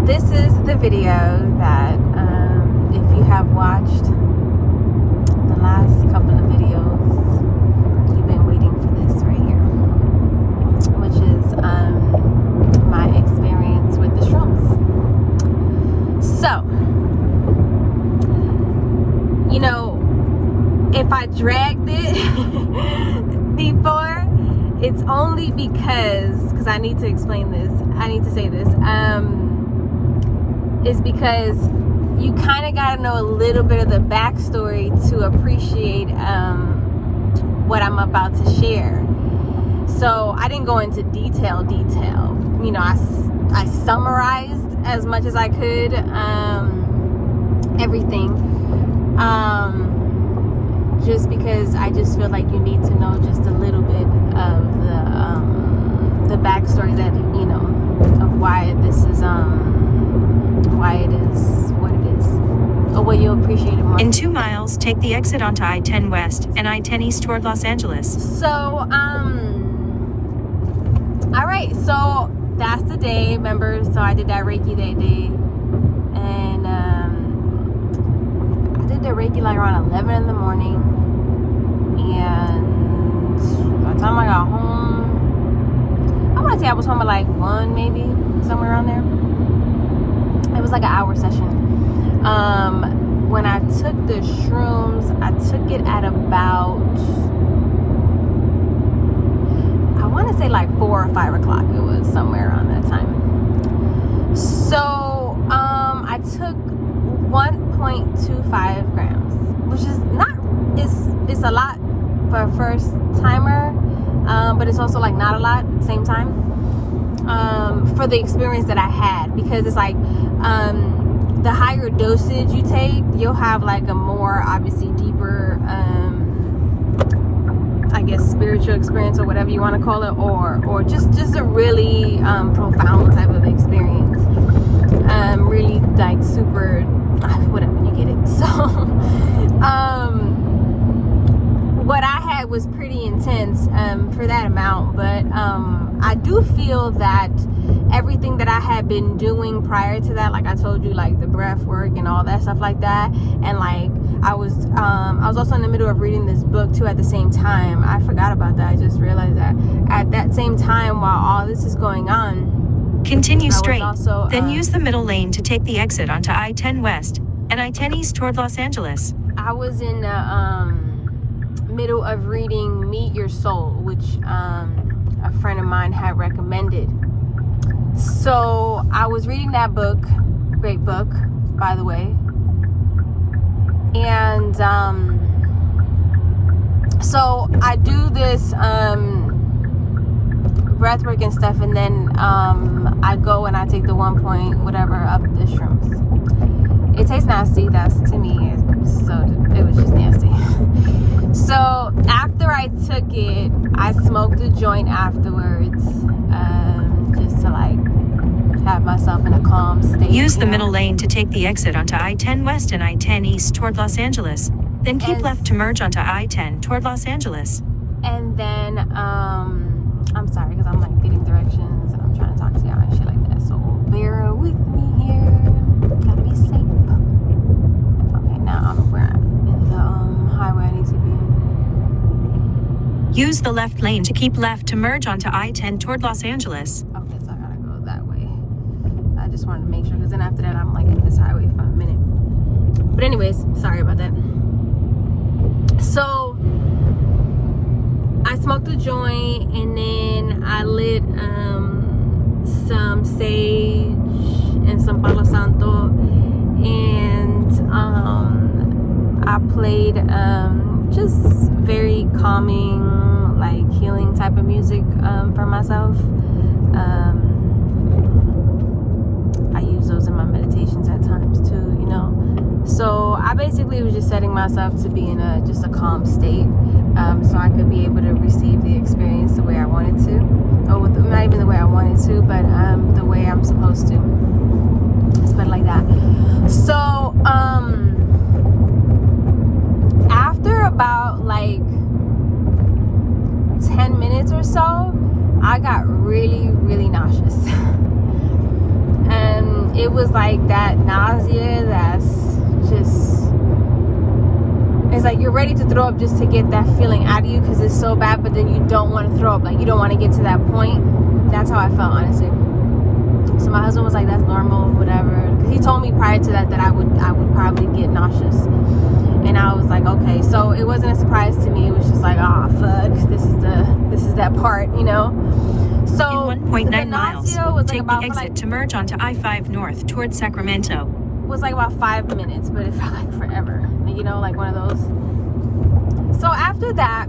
this is the video that if you have watched the last couple of videos, you've been waiting for this right here, which is my experience with the shrooms. So, you know, if I dragged it before, it's only because I need to explain this. I need to say this. Is because you kind of got to know a little bit of the backstory to appreciate what I'm about to share. So I didn't go into detail. You know, I summarized as much as I could everything. Just because I just feel like you need to know just a little bit of the backstory, that, you know, of why this is why it is what it is, or what you'll appreciate it more. In 2 miles, take the exit onto I-10 West and I-10 East toward Los Angeles. So, all right, so that's the day, remember? So I did that Reiki that day, and I did the Reiki like around 11 in the morning, and by the time I got home, I want to say I was home at like 1, maybe, somewhere around there. It was like an hour session. When I took the shrooms, I took it at about, I want to say like 4 or 5 o'clock. It was somewhere around that time. So I took 1.25 grams, which is not, it's a lot for a first timer, but it's also like not a lot at the same time. For the experience that I had, because it's like the higher dosage you take, you'll have like a more obviously deeper I guess spiritual experience, or whatever you want to call it, or just a really profound type of experience, really like super whatever, you get it. So what I had was pretty intense for that amount, but I do feel that everything that I had been doing prior to that, like I told you, like the breath work and all that stuff like that, and like I was also in the middle of reading this book too at the same time. I forgot about that. I just realized that at that same time, while all this is going on, continue straight, also, then use the middle lane to take the exit onto I-10 West and I-10 East toward Los Angeles. I was in the middle of reading Meet Your Soul, which a friend of mine had recommended. So I was reading that book, great book, by the way. And so I do this breathwork and stuff, and then I go and I take the 1 point whatever of the shrooms. It tastes nasty. That's, to me, so it was just nasty. So after I took it, I smoked a joint afterwards, just to like have myself in a calm state. Use the middle lane to take the exit onto I-10 West and I-10 East toward Los Angeles. Then keep left to merge onto I-10 toward Los Angeles. And then, I'm sorry, because I'm like getting directions and I'm trying to talk to y'all and shit like that. So bear with me here. Gotta be safe. Okay, now I'm where I'm in the highway I need to be in. Use the left lane to keep left to merge onto I-10 toward Los Angeles. Okay, so I gotta go that way. I just wanted to make sure, because then after that I'm like in this highway for a minute. But anyways, sorry about that. So I smoked a joint, and then I lit some sage and some Palo Santo, and I played just very calming, like healing type of music for myself. I use those in my meditations at times too, you know. So I basically was just setting myself to be in just a calm state, so I could be able to receive the experience the way I wanted to, or not even the way I wanted to, but the way I'm supposed to. Let's put it like that. So after about like 10 minutes or so, I got really, really nauseous. And it was like that nausea that's just, it's like you're ready to throw up just to get that feeling out of you because it's so bad, but then you don't want to throw up. Like, you don't want to get to that point. That's how I felt, honestly. So my husband was like, that's normal, whatever. Because he told me prior to that I would probably get nauseous. And I was like, okay. So it wasn't a surprise to me. It was just like, oh, fuck. This is that part, you know? So in 1.9 miles, was take like the exit to merge onto I-5 North towards Sacramento. Was like about 5 minutes, but it felt like forever. You know, like one of those. So after that,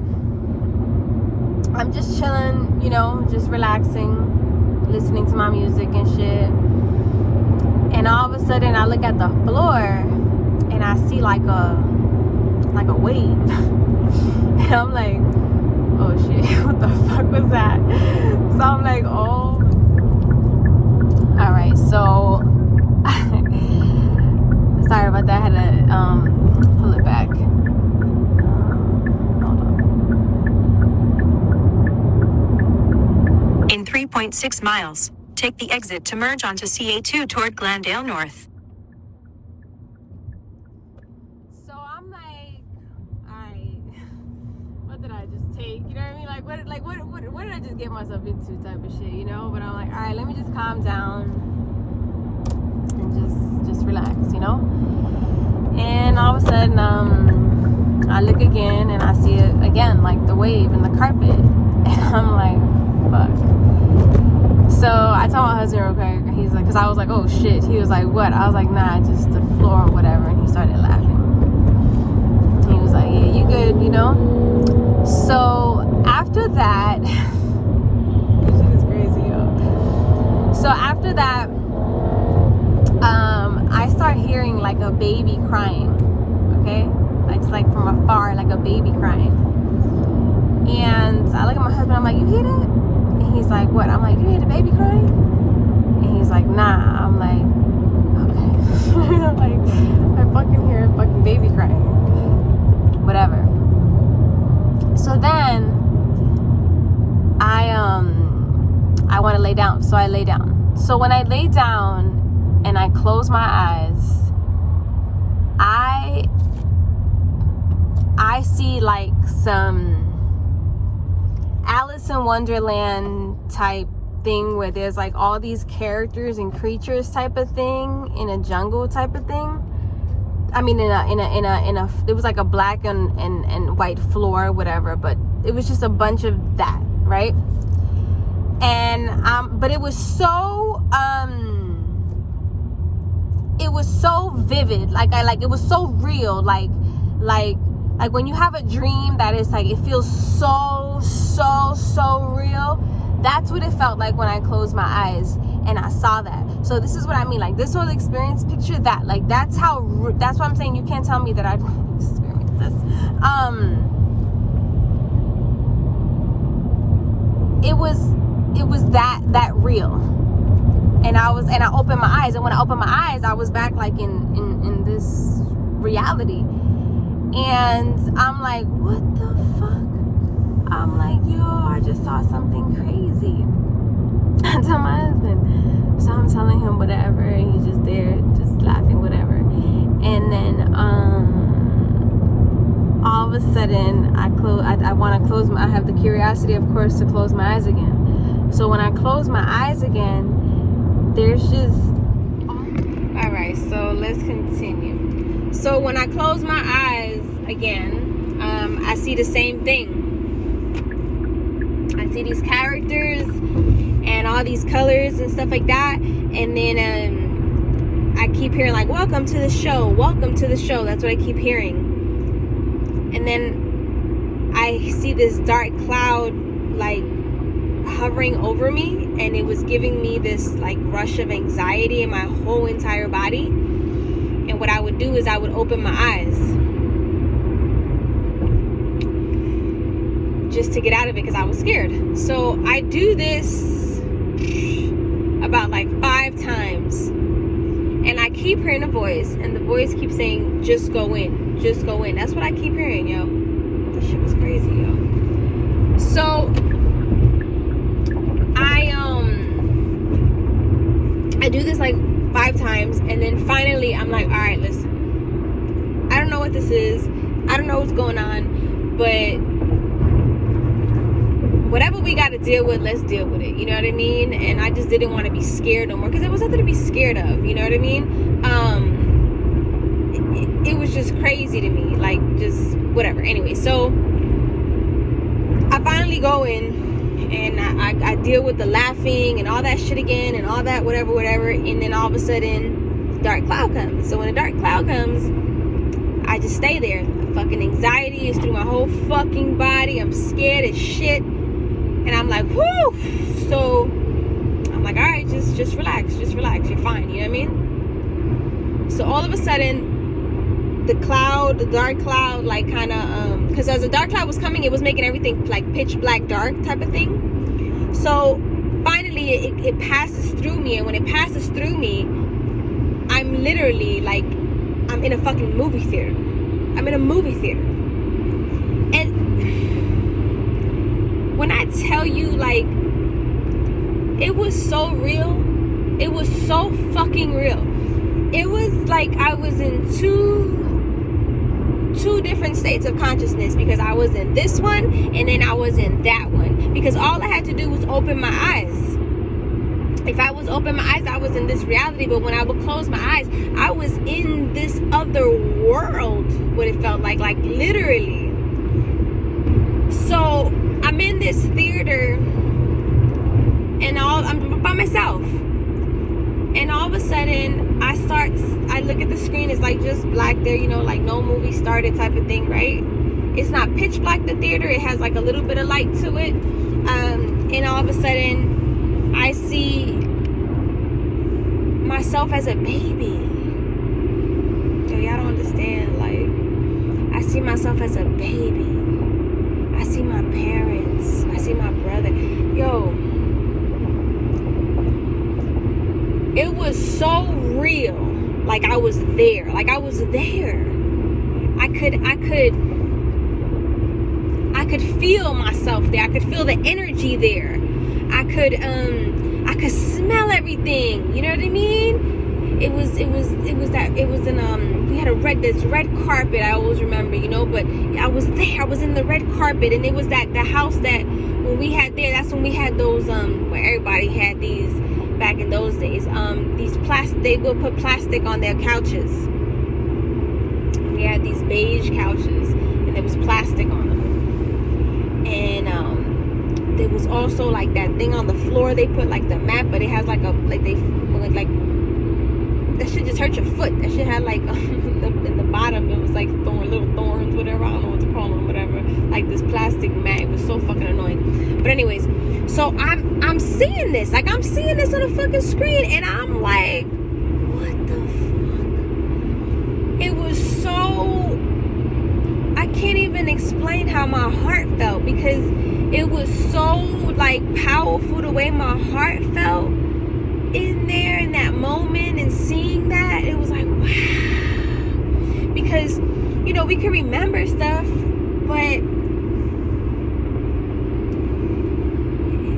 I'm just chilling, you know, just relaxing, listening to my music and shit. And all of a sudden, I look at the floor and I see like a wave. And I'm like, oh shit, what the fuck was that? So I'm like, oh. All right, so sorry about that. I had to pull it back. Hold on. In 3.6 miles, take the exit to merge onto CA2 toward Glendale North. So I'm like, alright, what did I just take? You know what I mean? Like what did I just get myself into type of shit, you know? But I'm like, alright, let me just calm down and just relax, you know? And all of a sudden, I look again and I see it again, like the wave in the carpet. And I'm like, fuck. So I told my husband real quick, he's like, because I was like, oh shit. He was like, what? I was like, nah, just the floor or whatever. And he started laughing. He was like, yeah, you good, you know? So after that, this shit is crazy, yo. So after that, I start hearing like a baby crying, okay? Like, just like from afar, like a baby crying. And I look at my husband, I'm like, you hear that? And he's like, what? I'm like, you hear the baby crying? And he's like, nah. I'm like, okay. I'm like, I fucking hear a fucking baby crying. Whatever. So then I want to lay down. So I lay down. So when I lay down and I close my eyes, I see like some Alice in Wonderland type thing where there's like all these characters and creatures type of thing in a jungle type of thing. I mean, in a it was like a black and white floor, whatever, but it was just a bunch of that, right? And but it was so vivid, like it was so real, like when you have a dream that is like, it feels so real. That's what it felt like when I closed my eyes and I saw that. So this is what I mean, like this whole experience, picture that, like that's what I'm saying. You can't tell me that I didn't experience this. It was that real. And I opened my eyes, and when I opened my eyes, I was back like in this reality. And I'm like, what the fuck? I'm like, yo, I just saw something crazy. I tell my husband. So I'm telling him whatever, and he's just there, just laughing, whatever. And then all of a sudden, I want to close I have the curiosity, of course, to close my eyes again. So when I close my eyes again, there's just, all right, so let's continue. So when I close my eyes again, I see the same thing. I see these characters and all these colors and stuff like that. And then I keep hearing like, welcome to the show, welcome to the show. That's what I keep hearing. And then I see this dark cloud like hovering over me, and it was giving me this like rush of anxiety in my whole entire body. And what I would do is I would open my eyes just to get out of it because I was scared. So I do this about like 5 times, and I keep hearing a voice, and the voice keeps saying, just go in, just go in. That's what I keep hearing, yo. This shit was crazy, yo. So I do this like 5 times, and then finally I'm like, all right, listen, I don't know what this is, I don't know what's going on, but whatever we got to deal with, let's deal with it, you know what I mean? And I just didn't want to be scared no more, because there was nothing to be scared of, you know what I mean? It was just crazy to me, like, just whatever. Anyway, so I finally go in, and I deal with the laughing and all that shit again, and all that whatever, and then all of a sudden, the dark cloud comes. So when the dark cloud comes, I just stay there. Fucking anxiety is through my whole fucking body. I'm scared as shit, and I'm like, whoo. So I'm like, all right, just relax, you're fine, you know what I mean? So all of a sudden, the dark cloud, like, kind of, because as the dark cloud was coming, it was making everything like pitch black dark type of thing. So finally it passes through me, and when it passes through me, I'm literally like, I'm in a fucking movie theater. I'm in a movie theater. And when I tell you, like, it was so real, it was so fucking real. It was like I was in two different states of consciousness, because I was in this one and then I was in that one, because all I had to do was open my eyes. If I was open my eyes, I was in this reality, but when I would close my eyes, I was in this other world, what it felt like literally. So I'm in this theater, and I'm by myself, and all of a sudden I look at the screen, it's like just black there, you know, like no movie started type of thing, right? It's not pitch black, the theater, it has like a little bit of light to it, and all of a sudden I see myself as a baby. Yo, y'all don't understand, like, I see myself as a baby. I see my parents, I see my brother. Yo, it was so real. Like I was there. I could feel myself there. I could feel the energy there. I could smell everything. You know what I mean? We had this red carpet, I always remember, you know, but I was there. I was in the red carpet, and it was the house that when we had there, that's when we had those where everybody had these back in those days, these plastic, they would put plastic on their couches. We had these beige couches, and there was plastic on them. And there was also like that thing on the floor, they put like the mat, but it has like that shit just hurt your foot. That shit had like in the bottom, it was like little thorns, whatever, I don't know what to call them, whatever, like this plastic mat. It was so fucking annoying. But anyways, so I'm seeing this, like I'm seeing this on a fucking screen, and I'm like, what the fuck? It was so, I can't even explain how my heart felt, because it was so like powerful the way my heart felt in there in that moment, and seeing that, it was like, wow. Because, you know, we can remember stuff, but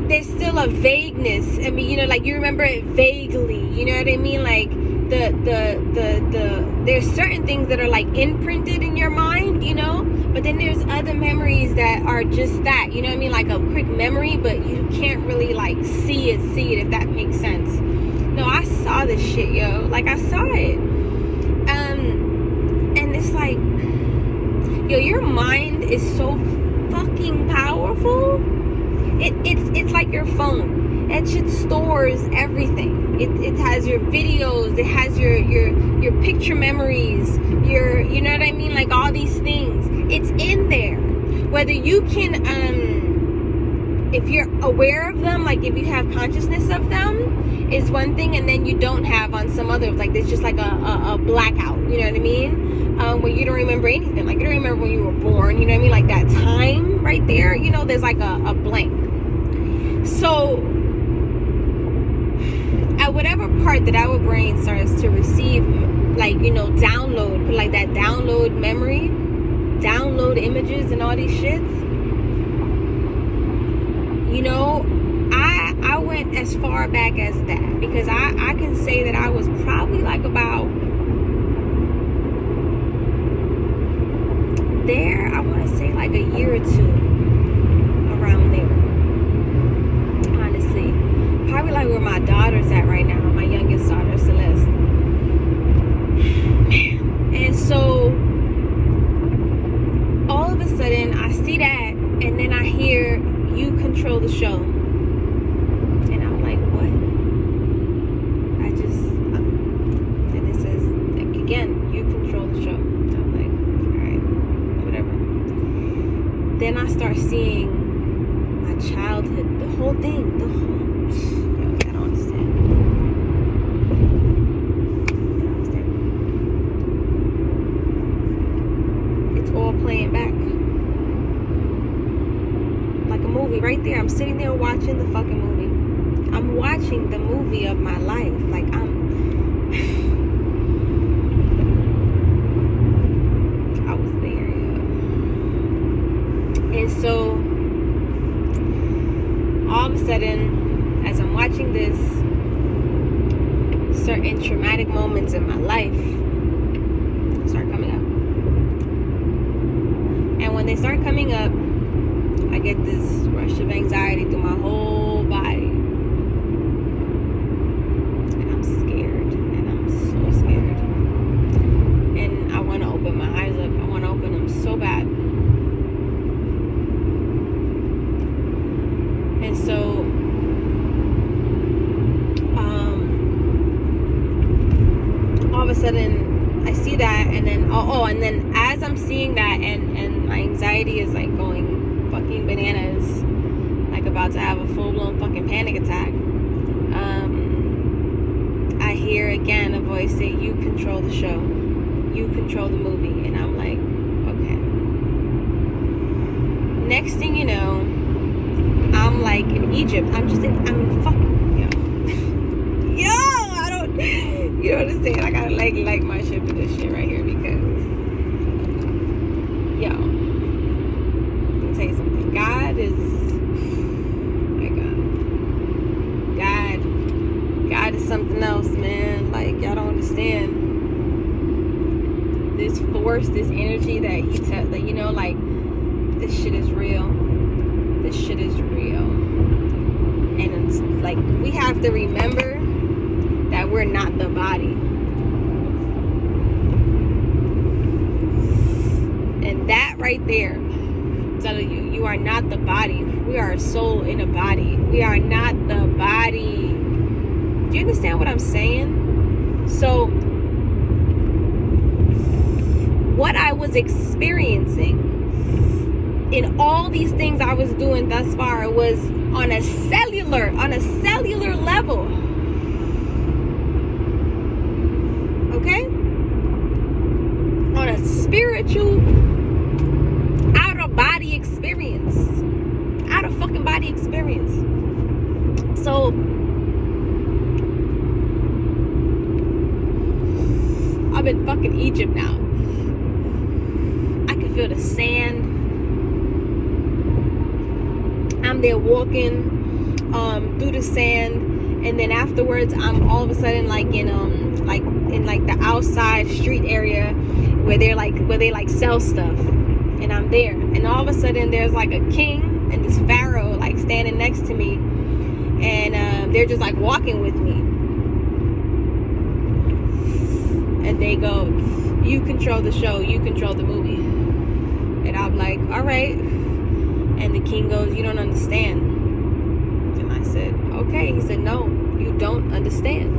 there's still a vagueness. I mean, you know, like you remember it vaguely, you know what I mean? Like there's certain things that are like imprinted in your mind, you know, but then there's other memories that are just that, you know what I mean? Like a quick memory, but you can't really like see it, if that makes sense. No, I saw this shit, yo. Like I saw it. And it's like, yo, your mind is so fucking powerful. It's like your phone. That shit stores everything. It has your videos, it has your picture memories, you know what I mean, like all these things. It's in there. Whether you can if you're aware of them, like if you have consciousness of them, is one thing, and then you don't have on some other, like there's just like a blackout, you know what I mean? Where you don't remember anything, like you don't remember when you were born, you know what I mean? Like that time right there, you know, there's like a blank. So at whatever part that our brain starts to receive, like, you know, download, like that download memory, download images and all these shits, you know, I went as far back as that, because I can say that I was probably or two around there. Honestly. Probably like where my daughter's at right now. My youngest daughter, Celeste. And so all of a sudden I see that, and then I hear, "You control the show." And I'm like, what? And it says, like, again, "You control the show." And I'm like, alright, whatever. Then I start seeing my childhood, the whole thing, I don't understand. It's all playing back. Like a movie right there. I'm sitting there watching the fucking movie. I'm watching the movie of my life. Like I was there, yeah. And so all of a sudden, as I'm watching this, certain traumatic moments in my life start coming up. And when they start coming up, I get this rush of anxiety through my whole body. And I'm scared. And I'm so scared. And I want to open my eyes up. I want to open them so bad. And so, all of a sudden, I see that, and then, and then as I'm seeing that, and my anxiety is like going fucking bananas, like about to have a full-blown fucking panic attack, I hear again a voice say, "You control the show. You control the movie." And I'm like, okay. Next thing you know, I'm like in Egypt. I'm in fucking, yo, I don't, you don't understand. I gotta like my shit for this shit right here, because, yo, let me tell you something. God is, my God is something else, man. Like, y'all don't understand. This force, this energy that like, this shit is real. This shit is real. And it's like, we have to remember that we're not the body. And that right there, I'm telling you, you are not the body. We are a soul in a body. We are not the body. Do you understand what I'm saying? So, what I was experiencing in all these things I was doing thus far was on a cellular level. Okay? On a spiritual, out of body experience. Out of fucking body experience. So, I'm in fucking Egypt now. I can feel the sand. I'm there walking through the sand, and then afterwards I'm all of a sudden like in the outside street area where they sell stuff, and I'm there, and all of a sudden there's like a king and this pharaoh like standing next to me, and they're just like walking with me, and they go, "You control the show, you control the movie." And I'm like, all right. And the king goes, "You don't understand." And I said, okay. He said, "No, you don't understand."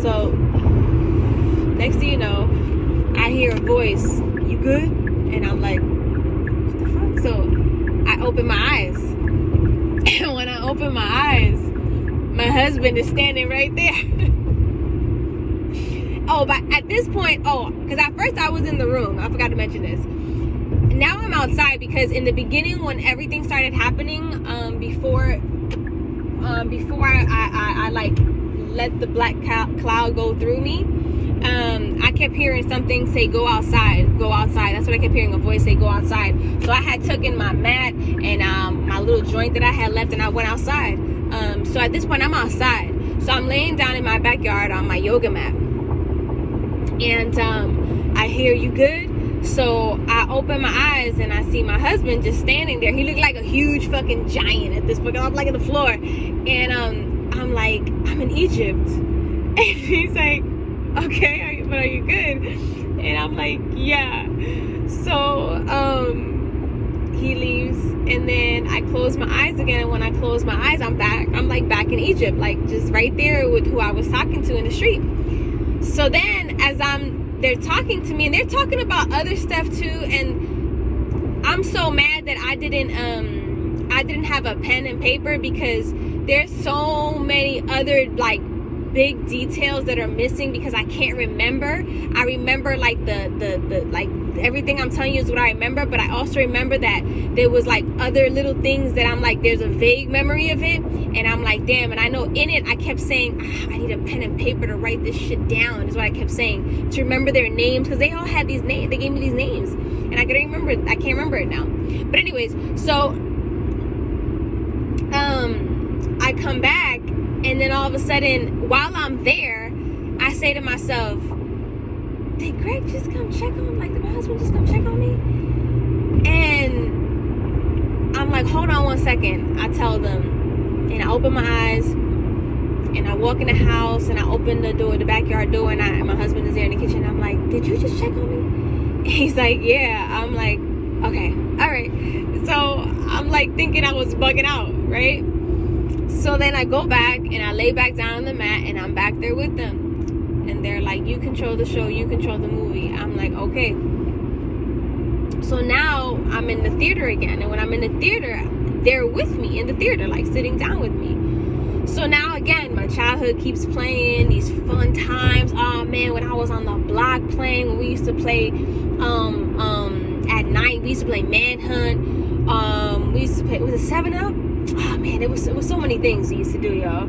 So, next thing you know, I hear a voice, "You good?" And I'm like, what the fuck? So, I open my eyes. And when I open my eyes, my husband is standing right there. But at this point, because at first I was in the room. I forgot to mention this. Now I'm outside, because in the beginning, when everything started happening, before I like let the black cloud go through me, I kept hearing something say, "Go outside, go outside." That's what I kept hearing, a voice say, "Go outside." So I had taken my mat and my little joint that I had left, and I went outside. So at this point, I'm outside. So I'm laying down in my backyard on my yoga mat. And I hear, you good? So I open my eyes and I see my husband just standing there. He looked like a huge fucking giant at this point. I'm like on the floor. And I'm like, I'm in Egypt. And he's like, okay, but are you good? And I'm like, yeah. So he leaves, and then I close my eyes again. And when I close my eyes, I'm like back in Egypt, like just right there with who I was talking to in the street. So then as they're talking to me, and they're talking about other stuff too, and I'm so mad that I didn't have a pen and paper, because there's so many other like big details that are missing because I can't remember. I remember like the like everything I'm telling you is what I remember, but I also remember that there was like other little things that I'm like, there's a vague memory of it, and I'm like, damn. And I know in it I kept saying, I need a pen and paper to write this shit down, is what I kept saying, to remember their names, because they all had these names. They gave me these names and I can't remember it now. But anyways, so I come back, and then all of a sudden, while I'm there, I say to myself, did Greg just come check on, like, did my husband just come check on me? And I'm like, hold on one second. I tell them, and I open my eyes, and I walk in the house, and I open the door, the backyard door, and my husband is there in the kitchen. I'm like, did you just check on me? And he's like, yeah. I'm like, okay, all right. So I'm like thinking I was bugging out, right? So then I go back and I lay back down on the mat, and I'm back there with them, and they're like, you control the show, you control the movie. I'm like, okay. So now I'm in the theater again, and when I'm in the theater, they're with me in the theater, like sitting down with me. So now again, my childhood keeps playing, these fun times. Oh man, when I was on the block playing, when we used to play at night, we used to play Manhunt. We used to play, was it 7-Up? Oh man, it was so many things we used to do, y'all.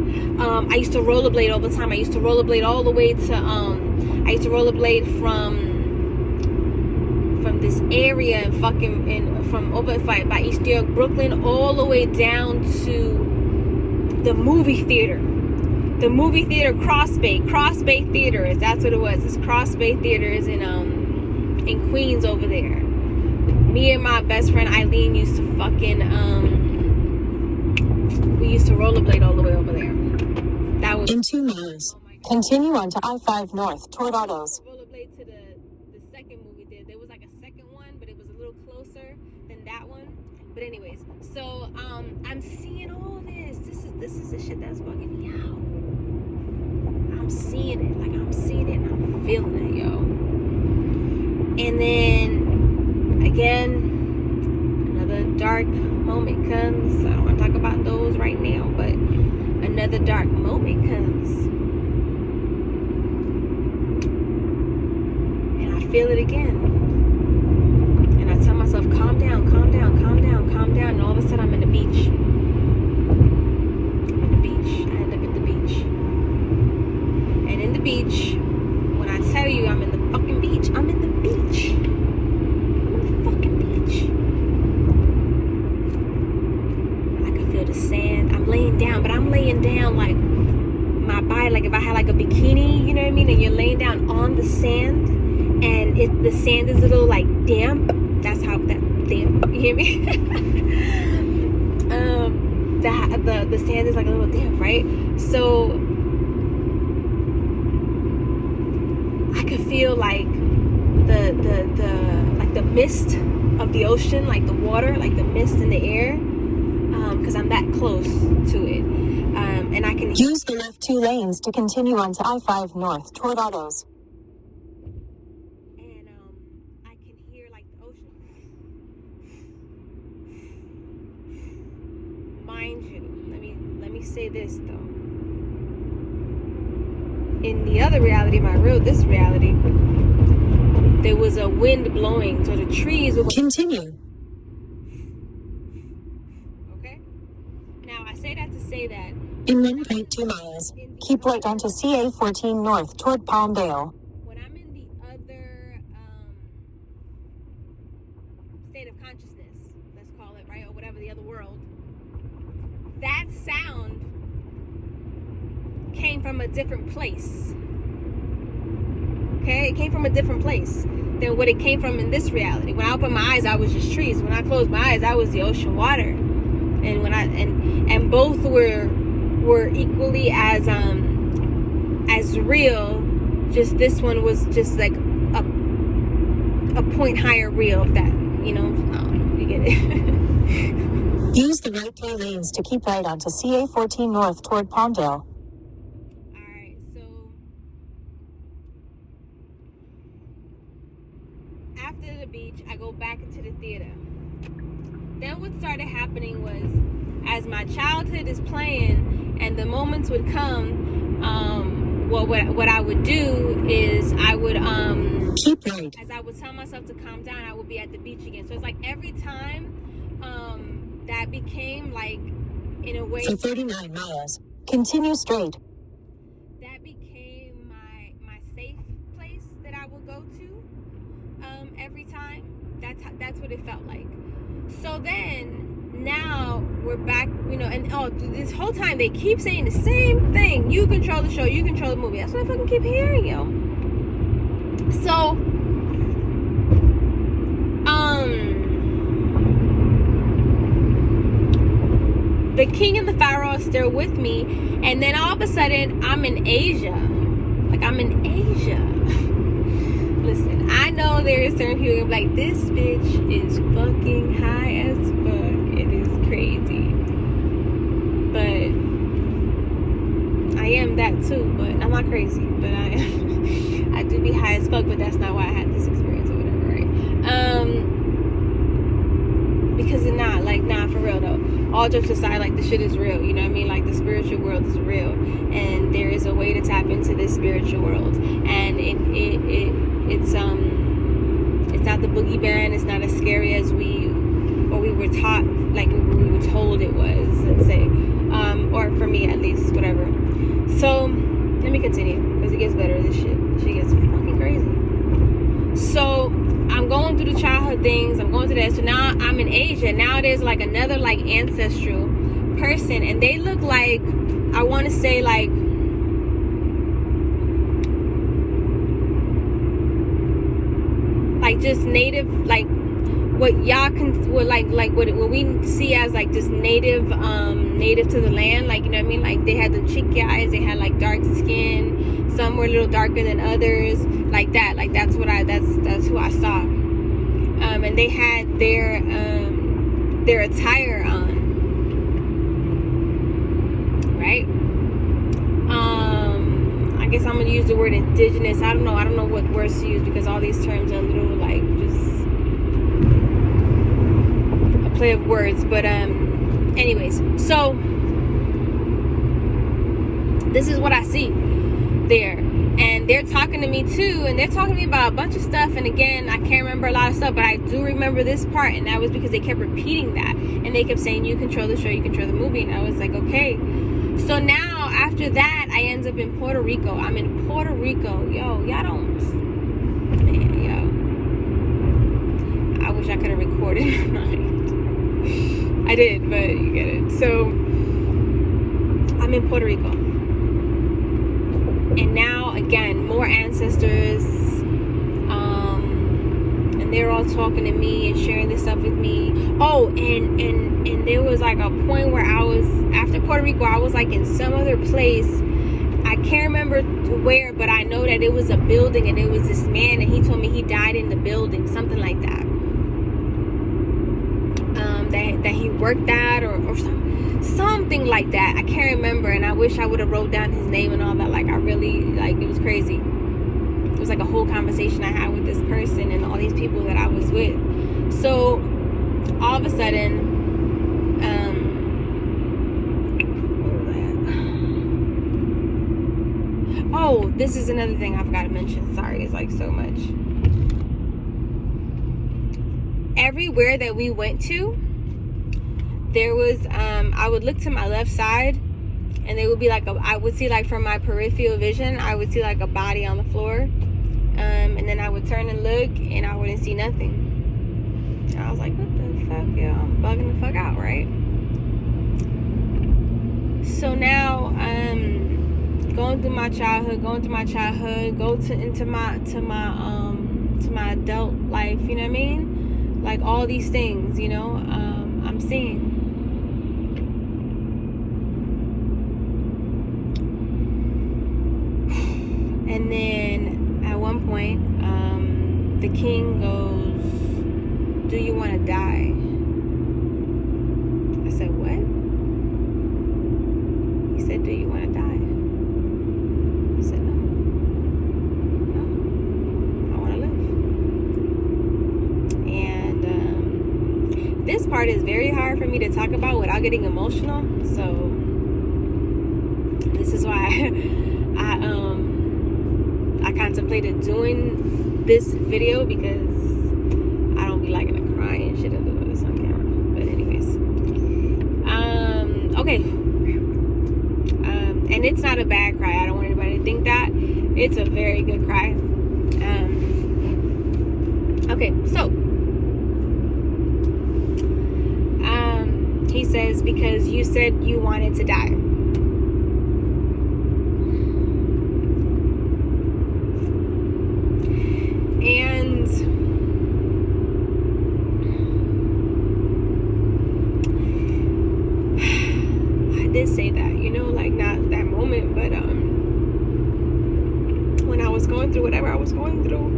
I used to rollerblade all the time. I used to rollerblade all the way to I used to rollerblade from this area from over by East New York, Brooklyn, all the way down to the movie theater. The movie theater, Cross Bay Theaters. That's what it was. It's Cross Bay Theaters in Queens over there. Me and my best friend Eileen used to we used to rollerblade all the way over there. That was in 2 miles. Continue on to I-5 North toward Autos. Rollerblade to the second movie theater. There was like a second one, but it was a little closer than that one. But anyways, so I'm seeing all this. This is the shit that's bugging me out. I'm seeing it, and I'm feeling it, yo. And then again, another dark moment comes. I don't want to talk about those right now, but another dark moment comes, and I feel it again. And I tell myself, calm down. And all of a sudden, I'm in the beach. I end up in the beach. And in the beach, when I tell you I'm in the fucking beach, I'm in the beach. The sand. I'm laying down, but I'm laying down like my body, like if I had like a bikini, you know what I mean? And you're laying down on the sand, and the sand is a little like damp. That's how that damp. You hear me? The sand is like a little damp, right? So I could feel like the mist of the ocean, like the water, like the mist in the air. Because I'm that close to it, and I can use the left 2 lanes to continue on to I-5 North toward Autos. And I can hear like the ocean. Mind you, let me say this though. In the other reality, this reality, there was a wind blowing, so the trees were continue. Now, I say that to say that in 1.2 miles, keep right onto CA14 North toward Palmdale. When I'm in the other state of consciousness, let's call it, right, or whatever, the other world, that sound came from a different place. Okay, it came from a different place. than what it came from in this reality. When I opened my eyes, I was just trees. When I closed my eyes, I was the ocean water. And when and both were equally as real. Just this one was just like a point higher real, if that, you get it. Use the right 3 lanes to keep right onto CA 14 North toward Palmdale. Alright, so after the beach, I go back into the theater. Then what started happening was, as my childhood is playing and the moments would come, what I would do is I would keep right. As I would tell myself to calm down, I would be at the beach again. So it's like every time that became like, in a way, for 39 miles, continue straight. That became my safe place that I would go to every time. That's what it felt like. So then now we're back, and this whole time they keep saying the same thing. You control the show, you control the movie. That's what I fucking keep hearing, yo. So the king and the pharaoh are still with me, and then all of a sudden I'm in Asia. Listen, I know there are certain people who are like, this bitch is fucking high as fuck. It is crazy. But I am that too, but I'm not crazy. But I do be high as fuck, but that's not why I had this experience or whatever, right? Because it's not, for real though. All jokes aside, like, the shit is real, you know what I mean? Like, the spiritual world is real, and there is a way to tap into this spiritual world, and it's not the boogeyman. It's not as scary as we were taught, like we were told it was, let's say, or for me at least, whatever. So let me continue, because it gets better. This shit gets fucking crazy. So I'm going through the childhood things. I'm going through that. So now I'm in Asia. Now there's like another like ancestral person, and they look like, I want to say like just native, like what y'all can, what we see as like just native to the land, like, you know what I mean? Like, they had the cheeky eyes, they had like dark skin, some were a little darker than others, like that. Like, that's who I saw. And they had their attire on, right? I guess I'm gonna use the word indigenous. I don't know what words to use, because all these terms are a little like just a play of words. But anyways, so this is what I see there, and they're talking to me too, and they're talking to me about a bunch of stuff. And again, I can't remember a lot of stuff, but I do remember this part, and that was because they kept repeating that, and they kept saying, you control the show, you control the movie. And I was like, okay. So now after that, I end up in Puerto Rico. I'm in Puerto Rico. Yo, y'all don't, man, yo, I wish I could have recorded it. I did, but you get it. So I'm in Puerto Rico, and now again, more ancestors, and they're all talking to me and sharing this stuff with me. Oh, and there was like a point where I was, after Puerto Rico, I was like in some other place. I can't remember where, but I know that it was a building, and it was this man, and he told me he died in the building, something like that. That he worked at, or something like that. I can't remember, and I wish I would have wrote down his name and all that. Like, I really, like, it was crazy. It was like a whole conversation I had with this person and all these people that I was with. So all of a sudden, oh, this is another thing I forgot to mention. Sorry, it's like so much. Everywhere that we went to, there was, I would look to my left side, and there would be like I would see, like, from my peripheral vision, I would see like a body on the floor, and then I would turn and look, and I wouldn't see nothing. And I was like, what the fuck, yo, I'm bugging the fuck out, right? So now, going through my childhood, into my to my adult life, you know what I mean? Like all these things, you know, I'm seeing. And then at one point, the king goes, "Do you want to die?" I said, "What?" He said, "Do you want to die?" I said, "No. No. I want to live." And this part is very hard for me to talk about without getting emotional. So this is why I contemplated doing this video, because I don't be liking to cry and shit and do this on camera. But anyways, okay. And it's not a bad cry. I don't want anybody to think that. It's a very good cry. Okay, so he says, because you said you wanted to die. And I did say that, you know, like not that moment, but when I was going through whatever I was going through,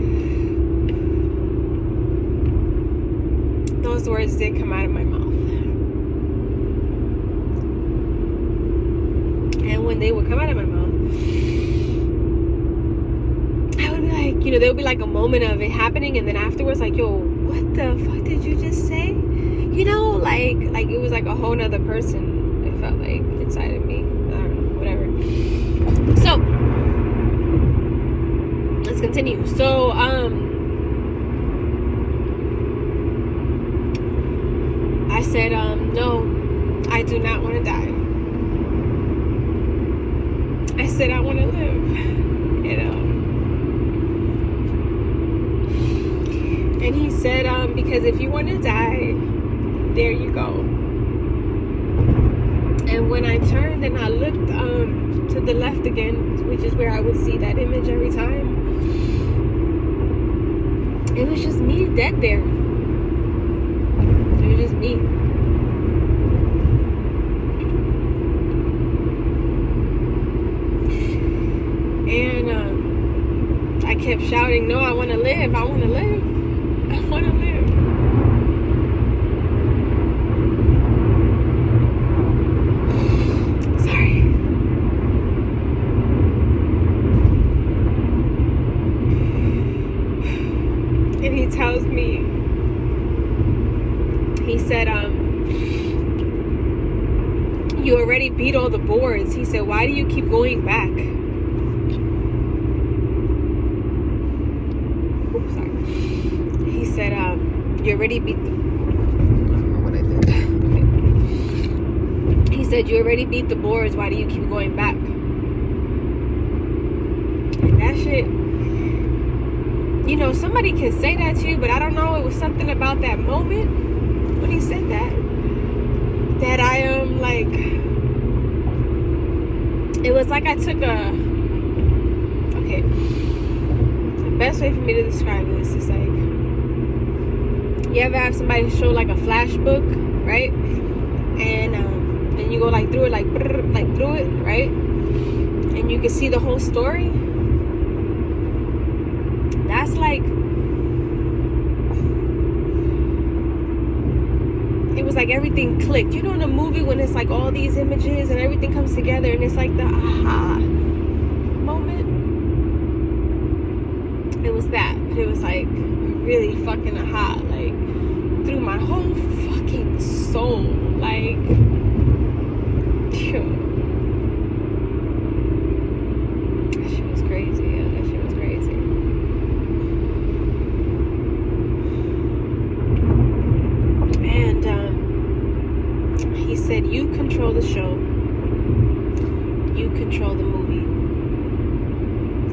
those words did come out of my mouth. And when they would come out of my mouth, I would be like, you know, there would be like a moment of it happening, and then afterwards, like, yo, what the fuck did you just say? You know, like it was like a whole nother person. It felt like inside of me. I don't know, whatever. So let's continue. So I said, no, I do not want to die. I said I want to live, you know. And he said, because if you want to die, there you go. And when I turned and I looked to the left again, which is where I would see that image every time, it was just me dead there. It was just me. And I kept shouting, no, I want to live. I want to live. I want to live. Sorry. And he tells me, he said, you already beat all the boards. He said, why do you keep going back? Oops, sorry. He said, you already beat the... I don't know what I did. Okay. He said, you already beat the boards. Why do you keep going back? And that shit... You know, somebody can say that to you, but I don't know. It was something about that moment when he said that I am like... It was like I took a... Okay. The best way for me to describe this is like... You ever have somebody show like a flash book, right? And you go like through it, like through it, right? And you can see the whole story. That's like... It was like everything clicked. You know, in a movie when it's like all these images and everything comes together and it's like the aha moment. It was that, but it was like really fucking aha, like through my whole fucking soul, like phew. That shit was crazy. Yeah, that shit was crazy. And he said, you control the show, you control the movie.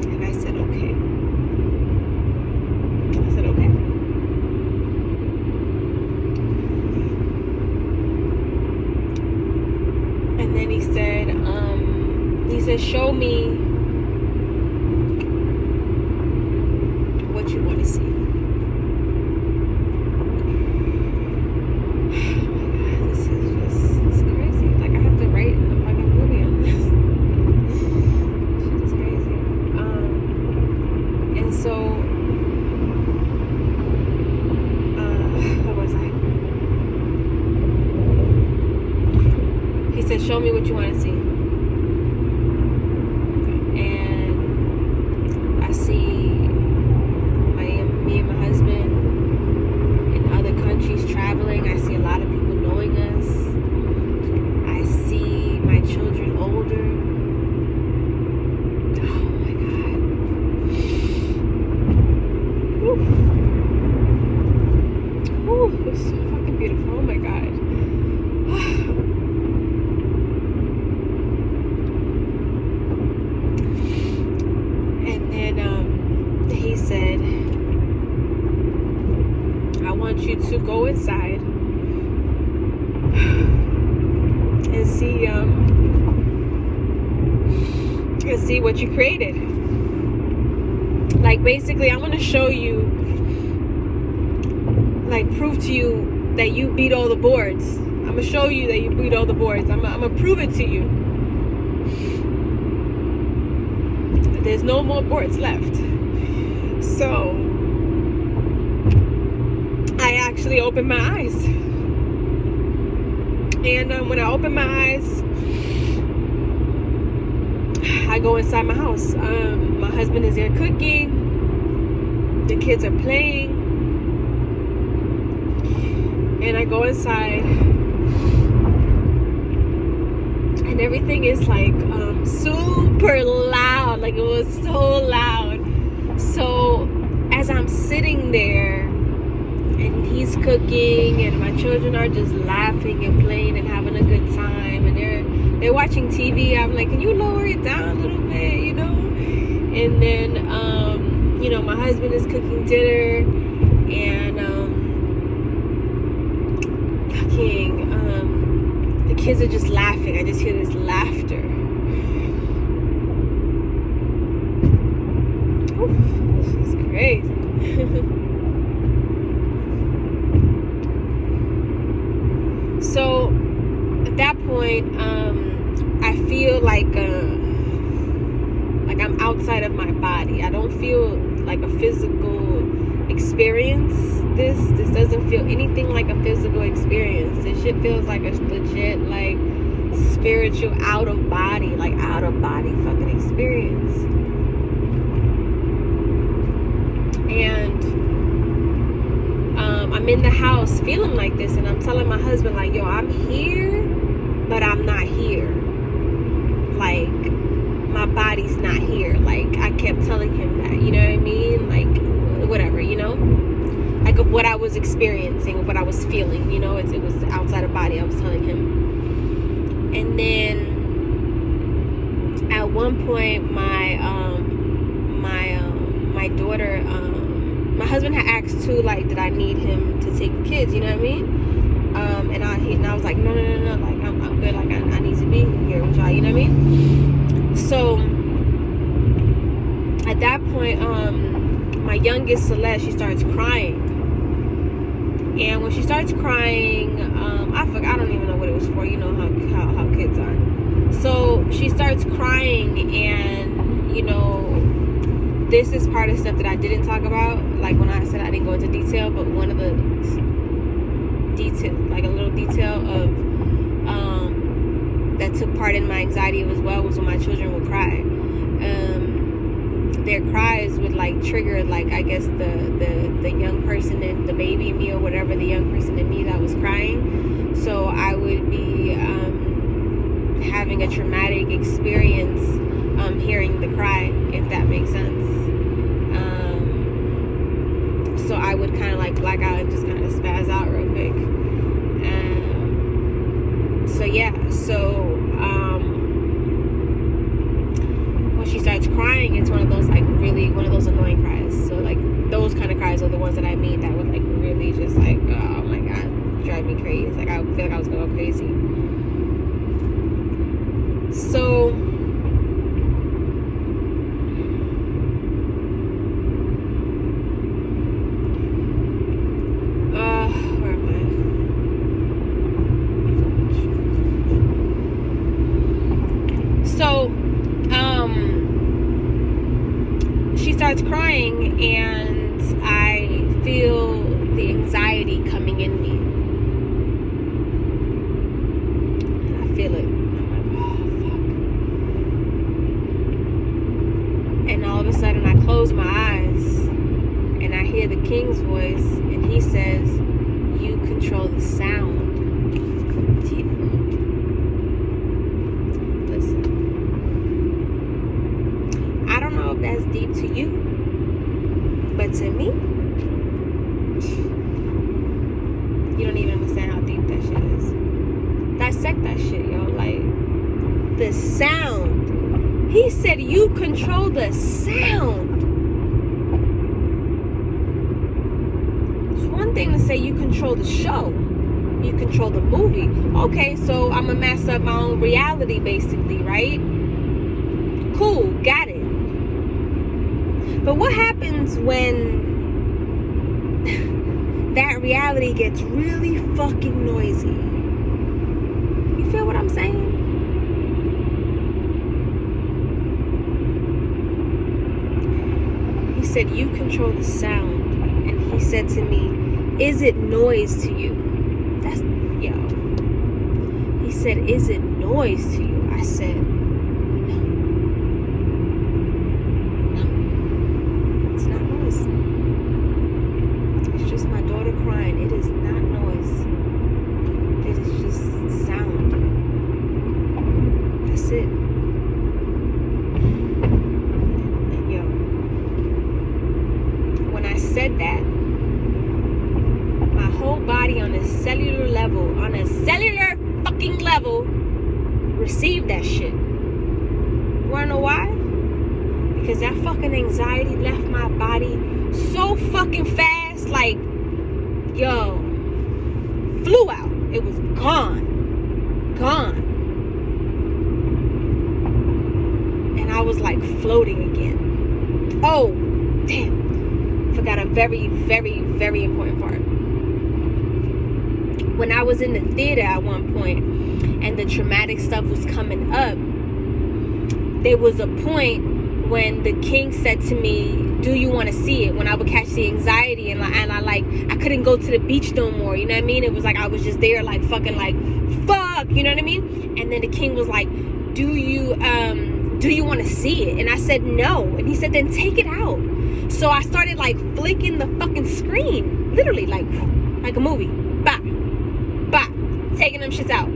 And I said, okay. I said, okay. And then he said, show me what you want to see. This is just, it's crazy. Like, I have to write a fucking movie on this. Shit is crazy. And so, what was I? He said, show me what you want to see. And I see me and my husband in other countries traveling. I see a lot of people knowing us. I see my children older. Oh my God. Ooh, it's so fucking beautiful. Oh my God. And then he said, I want you to go inside and see what you created. Like, basically, I want to show you, like, prove to you that you beat all the boards. I'm gonna show you that you beat all the boards. I'm gonna prove it to you. There's no more boards left. So I actually opened my eyes. And when I open my eyes, I go inside my house. My husband is there cooking. The kids are playing. And I go inside. And everything is like super loud. Like, it was so loud. So as I'm sitting there and he's cooking and my children are just laughing and playing and having a good time and they're watching TV, I'm like, can you lower it down a little bit, you know? And then you know, my husband is cooking dinner and the kids are just laughing. I just hear this laughter. Oof, this is crazy. So at that point, I feel like I'm outside of my body. I don't feel like a physical experience. This doesn't feel anything like a physical experience. This shit feels like a legit, like, spiritual out of body fucking experience. And I'm in the house feeling like this, and I'm telling my husband, like, yo, I'm here, but I'm not here. Like, my body's not here. Like, I kept telling him that, you know what I mean? Like, whatever, you know? Like, of what I was experiencing, of what I was feeling, you know? It was outside of body, I was telling him. And then at one point, my daughter, my husband had asked too, like, did I need him to take the kids, you know what I mean? And I was like, no, like, I'm good, like, I need to be here with y'all, you know what I mean? So at that point, my youngest Celeste, she starts crying. And when she starts crying, I don't even know what it was for. You know how kids are. So she starts crying, and you know, this is part of stuff that I didn't talk about. Like, when I said I didn't go into detail, but one of the detail, like a little detail of that took part in my anxiety as well, was when my children would cry. Their cries would, like, trigger, like, I guess the young person in the baby in me, or whatever, the young person in me that was crying. So I would be having a traumatic experience hearing the cry, if that makes sense. So I would kind of like black out and just kind of spaz out real quick. So yeah, when she starts crying, it's one of those, like, really one of those annoying cries. So, like, those kind of cries are the ones that I mean that would, like, really just, like, oh my God, drive me crazy. Like, I feel like I was going crazy. So So, she starts crying, and I feel the anxiety coming in me. And I feel it. I'm like, oh, fuck. And all of a sudden, I close my eyes, and I hear the king's voice, and he says, you control the sound. Listen, I don't know if that's deep to you, but to me, you don't even understand how deep that shit is. Dissect that shit, yo. Like, the sound. He said you control the sound. One thing to say you control the show, you control the movie. Okay, so I'm gonna mess up my own reality, basically, right? Cool, got it. But what happens when that reality gets really fucking noisy? You feel what I'm saying? He said you control the sound. And he said to me, is it noise to you? That's, yo. He said, is it noise to you? I said, no. No. It's not noise. It's just my daughter crying. It is not noise. It is just sound. That's it. And yo, when I said that, my whole body on a cellular fucking level, received that shit. You wanna know why? Because that fucking anxiety left my body so fucking fast, like, yo, flew out. It was gone. And I was like floating again. Oh, damn. Forgot a very, very, very important part. When I was in the theater at one point and the traumatic stuff was coming up, there was a point when the king said to me, do you want to see it? When I would catch the anxiety and I couldn't go to the beach no more, you know what I mean? It was like I was just there like fucking like fuck, you know what I mean? And then the king was like, do you want to see it? And I said no. And he said, then take it out. So I started like flicking the fucking screen, literally like a movie. Bop, bop, taking them shits out.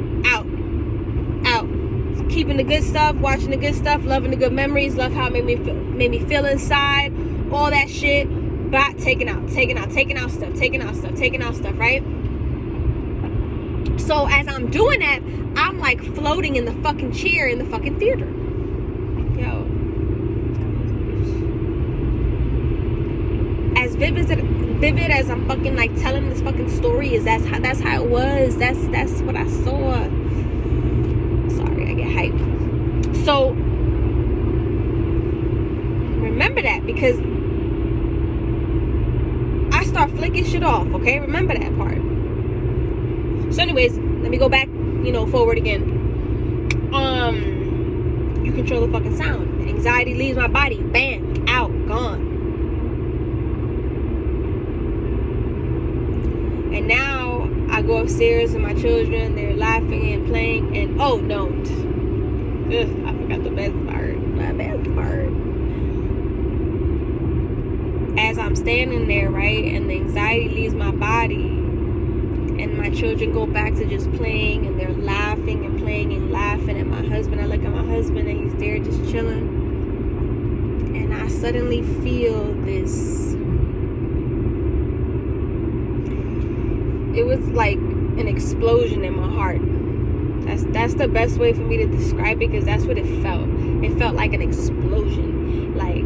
Keeping the good stuff, watching the good stuff, loving the good memories, love how it made me feel inside, all that shit. Bop, taking out stuff, right? So as I'm doing that, I'm like floating in the fucking chair in the fucking theater. Yo. As vivid as I'm fucking like telling this fucking story is, that's how it was. That's what I saw. Sorry, I get hyped. So remember that, because I start flicking shit off, okay? Remember that part. So anyways, let me go back, forward again. You control the fucking sound. Anxiety leaves my body. Bam, out, gone. And now I go upstairs and my children, they're laughing and playing, and oh no, I forgot the best part. My best part. As I'm standing there, right, and the anxiety leaves my body, and my children go back to just playing, and they're laughing and playing and laughing, and I look at my husband, and he's there just chilling, and I suddenly feel this. It was like an explosion in my heart. That's the best way for me to describe it, because that's what it felt. It felt like an explosion, like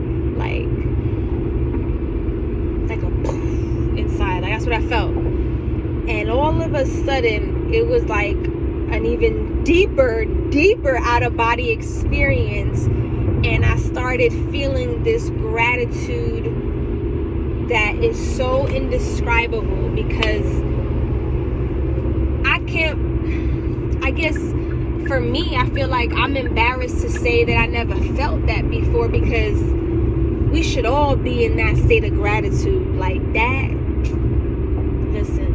a poof inside. Like, that's what I felt. And all of a sudden, it was like an even deeper out of body experience, and I started feeling this gratitude that is so indescribable, because I guess for me, I feel like I'm embarrassed to say that I never felt that before, because we should all be in that state of gratitude. Like that. Listen.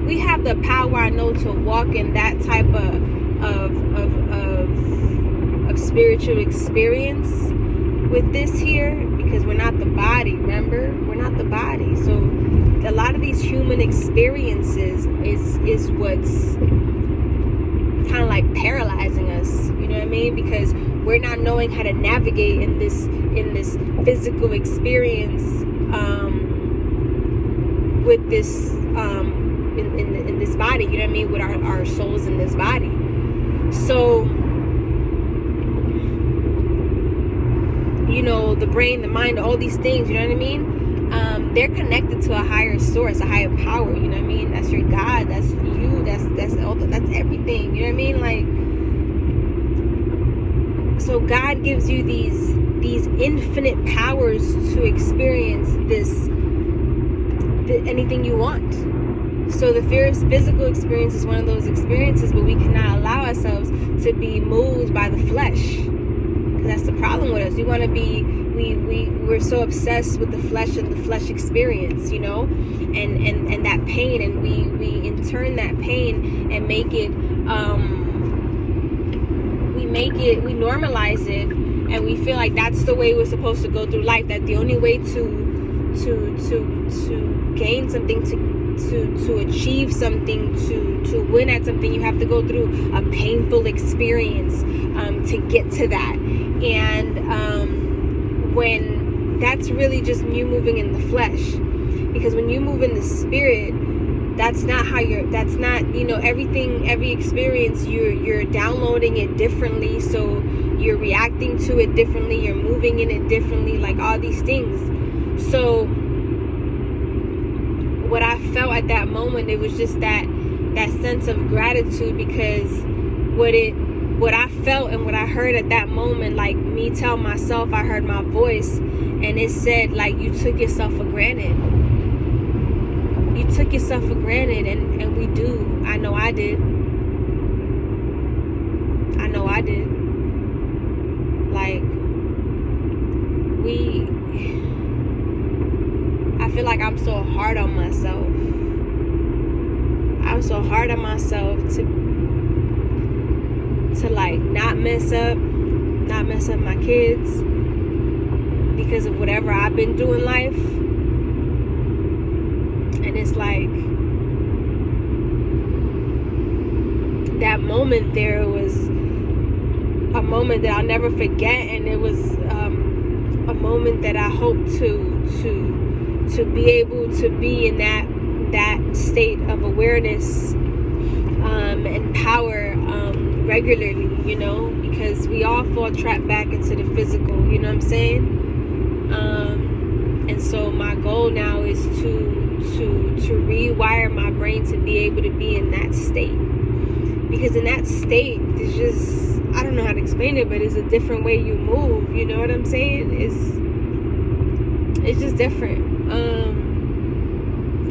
We have the power, I know, to walk in that type of spiritual experience with this here, because we're not the body. Remember, we're not the body. So a lot of these human experiences is what's kind of like paralyzing us. You know what I mean? Because we're not knowing how to navigate in this physical experience with this in this body. You know what I mean? With our souls in this body. So, you know, the brain, the mind, all these things, you know what I mean? They're connected to a higher source, a higher power, you know what I mean? That's your God, that's you, that's everything, you know what I mean? Like, so God gives you these infinite powers to experience anything you want. So the physical experience is one of those experiences, but we cannot allow ourselves to be moved by the flesh. That's the problem with us. We want to be, we're so obsessed with the flesh and the flesh experience, you know, and that pain, and we turn that pain and make it, we normalize it, and we feel like that's the way we're supposed to go through life. That the only way to gain something, to achieve something, to win at something, you have to go through a painful experience to get to that. And when that's really just you moving in the flesh, because when you move in the spirit, that's not, you know, every experience, you're downloading it differently, so you're reacting to it differently, you're moving in it differently, like all these things. So what I felt at that moment, it was just that sense of gratitude, because what I felt and what I heard at that moment, like me tell myself, I heard my voice, and it said, like, you took yourself for granted. You took yourself for granted, and we do. I know I did. Like, I feel like I'm so hard on myself. I'm so hard on myself to like not mess up my kids because of whatever I've been through in life. And it's like that moment there was a moment that I'll never forget, and it was a moment that I hope to be able to be in that state of awareness and power regularly, you know, because we all fall trapped back into the physical, you know what I'm saying? And so my goal now is to rewire my brain to be able to be in that state, because in that state it's just, I don't know how to explain it, but it's a different way you move, you know what I'm saying? It's just different.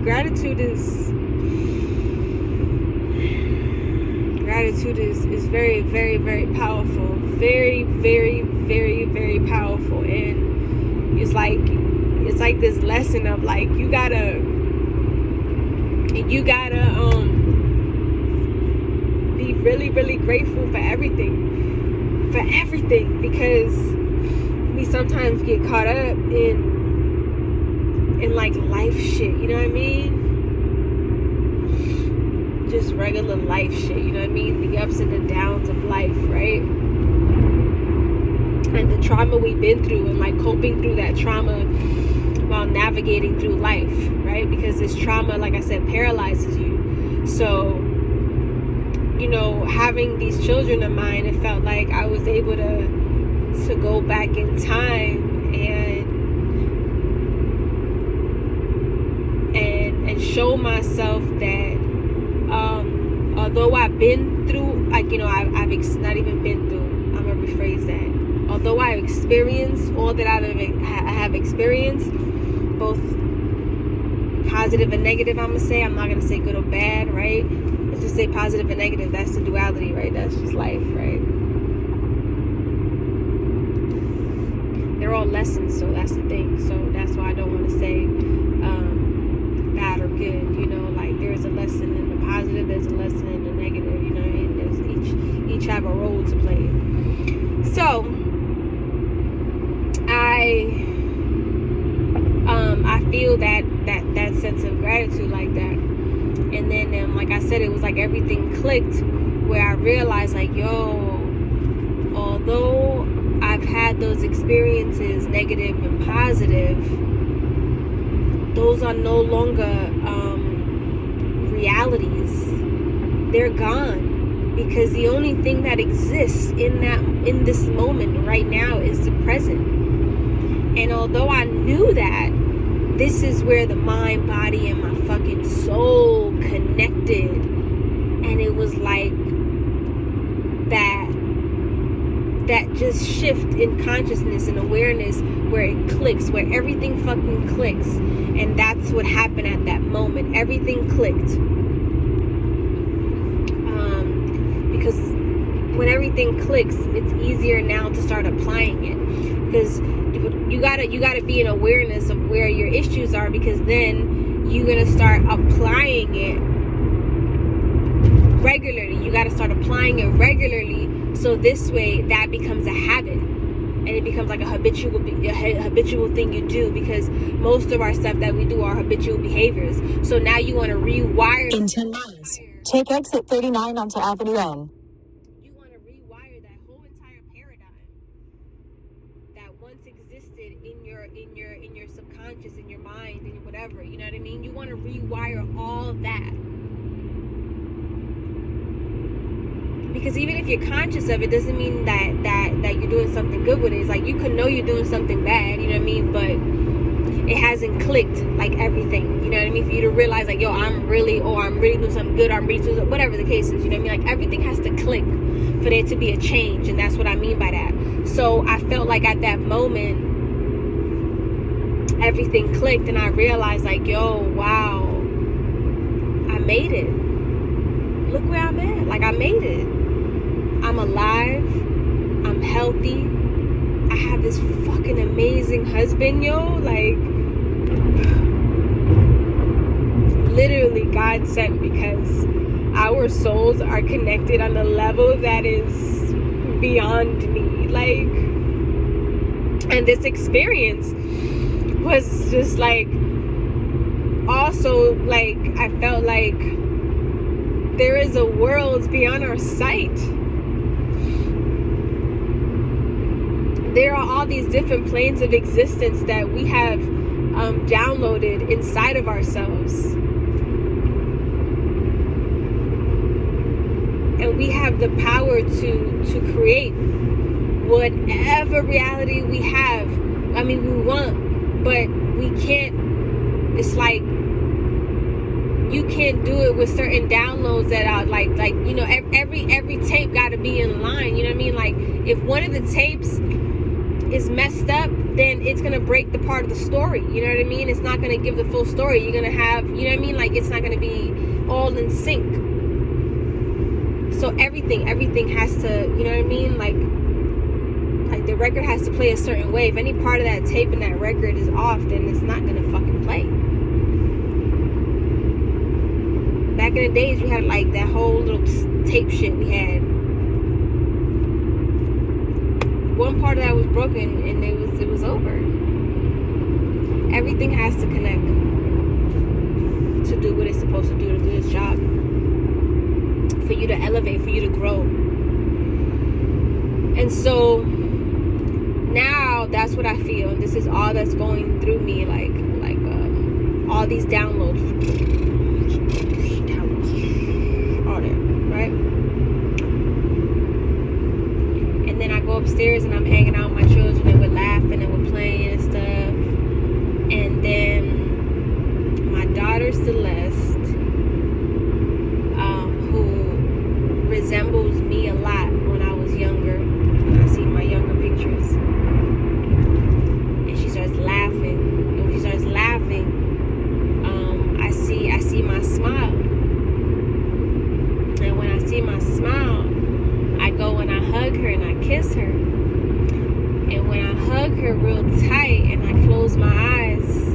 Gratitude is very, very, very powerful. Very, very, very, very powerful. And it's like this lesson of like, you gotta be really, really grateful for everything, because we sometimes get caught up in like life shit, you know what I mean? Just regular life shit, you know what I mean? The ups and the downs of life, right? And the trauma we've been through, and like coping through that trauma while navigating through life, right? Because this trauma, like I said, paralyzes you. So, you know, having these children of mine, it felt like I was able to go back in time and show myself that although I've been through, like, you know, I've not even been through, I'm gonna rephrase that. Although I've experienced all that I have experienced, both positive and negative, I'm gonna say, I'm not gonna say good or bad, right? just say positive and negative. That's the duality, right? That's just life, right? They're all lessons, so that's the thing. So that's why I don't want to say bad or good, you know, like there's a lesson in the positive, there's a lesson in the negative, you know what I mean? There's each have a role to play. So I feel that sense of gratitude like that. And then like I said, it was like everything clicked, where I realized like, yo, although I've had those experiences, negative and positive, those are no longer realities. They're gone, because the only thing that exists in this moment right now is the present. And although I knew that, this is where the mind, body, and my fucking soul connected, and it was like that just shift in consciousness and awareness, where it clicks, where everything fucking clicks. And that's what happened at that moment. Everything clicked. Because when everything clicks, it's easier now to start applying it, because you gotta be in awareness of where your issues are, because then you're gonna start applying it regularly. You gotta start applying it regularly, so this way that becomes a habit, and it becomes like a habitual thing you do, because most of our stuff that we do are habitual behaviors. So now you want to rewire. In 10 miles, take exit 39 onto Avenue N. You want to rewire that whole entire paradigm that once existed in your subconscious, in your mind, in whatever, you know what I mean? You want to rewire all of that. Because even if you're conscious of it, doesn't mean that you're doing something good with it. It's like you could know you're doing something bad, you know what I mean? But it hasn't clicked, like everything, you know what I mean? For you to realize like, yo, I'm really doing something good, or I'm really doing, whatever the case is, you know what I mean? Like everything has to click for there to be a change, and that's what I mean by that. So I felt like at that moment, everything clicked, and I realized like, yo, wow, I made it. Look where I'm at. Like I made it. I'm alive. I'm healthy. I have this fucking amazing husband, yo. Like, literally God sent, because our souls are connected on a level that is beyond me. Like, and this experience was just like, also like, I felt like there is a world beyond our sight. There are all these different planes of existence that we have downloaded inside of ourselves. And we have the power to create whatever reality we have. I mean, we want, but we can't. It's like, you can't do it with certain downloads that are like you know, every tape got to be in line, you know what I mean? Like if one of the tapes is messed up, then it's gonna break the part of the story, you know what I mean? It's not gonna give the full story. You're gonna have, you know what I mean, like it's not gonna be all in sync. So everything has to, you know what I mean, like the record has to play a certain way. If any part of that tape and that record is off, then it's not gonna fucking play. Back in the days, we had like that whole little tape shit we had. One part of that was broken, and it was over. Everything has to connect to do what it's supposed to do its job. For you to elevate, for you to grow. And so now that's what I feel, and this is all that's going through me, like all these downloads. Right? And then I go upstairs and I'm hanging out with my children, and we're laughing and we're playing and stuff. And then my daughter Celeste, who resembles me a lot when I was younger, when I see my younger pictures, and she starts laughing. And when she starts laughing, I see my smile. hug her and I kiss her. And when I hug her real tight and I close my eyes,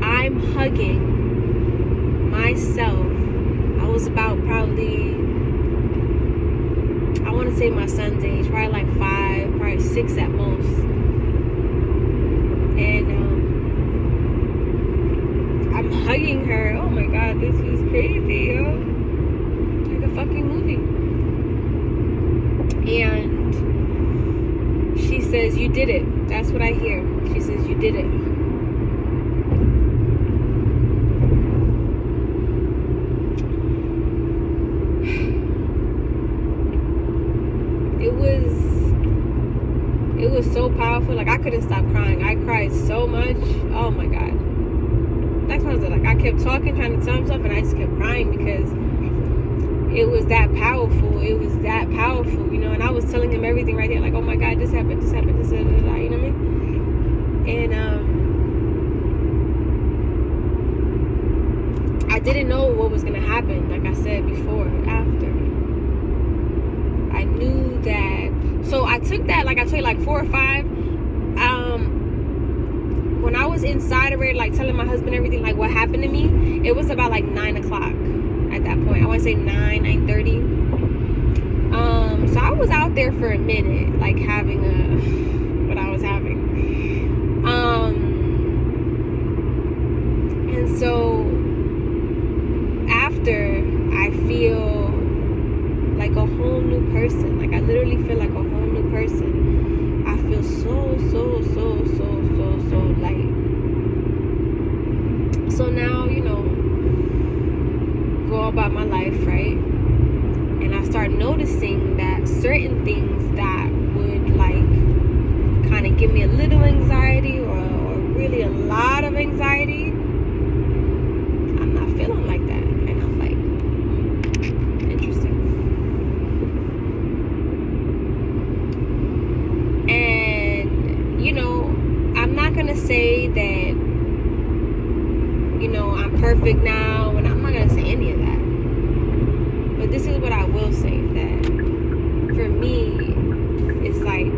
I'm hugging myself. I was about probably, I want to say my son's age, probably like 5, probably 6 at most. And I'm hugging her. Oh my God, this was crazy, yo. Like a fucking movie. And she says, "You did it." That's what I hear. She says, "You did it." It was so powerful. Like, I couldn't stop crying. I cried so much. Oh my God. That's what I was like. I kept talking, trying to tell myself, and I just kept crying because it was that powerful. It was that powerful, you know. And I was telling him everything right there, like, oh my God, this happened, this happened, this, you know what I mean? And I didn't know what was gonna happen, like I said before, after. I knew that. So I took that, like I told you, like 4 or 5. When I was inside of it, like telling my husband everything, like what happened to me, it was about like 9 o'clock at that point. I want to say 9:30. So I was out there for a minute, like having what I was having. And so after, I feel like a whole new person. Like I literally feel like a whole new person. I feel so light. So now, you know, go about my life, right? And I start noticing that certain things that would like kind of give me a little anxiety or really a lot of anxiety, I'm not feeling like that. And I'm like, interesting. And, you know, I'm not going to say that, you know, I'm perfect now, and I'm not going to say any of that. But this is what I will say, that for me, it's like,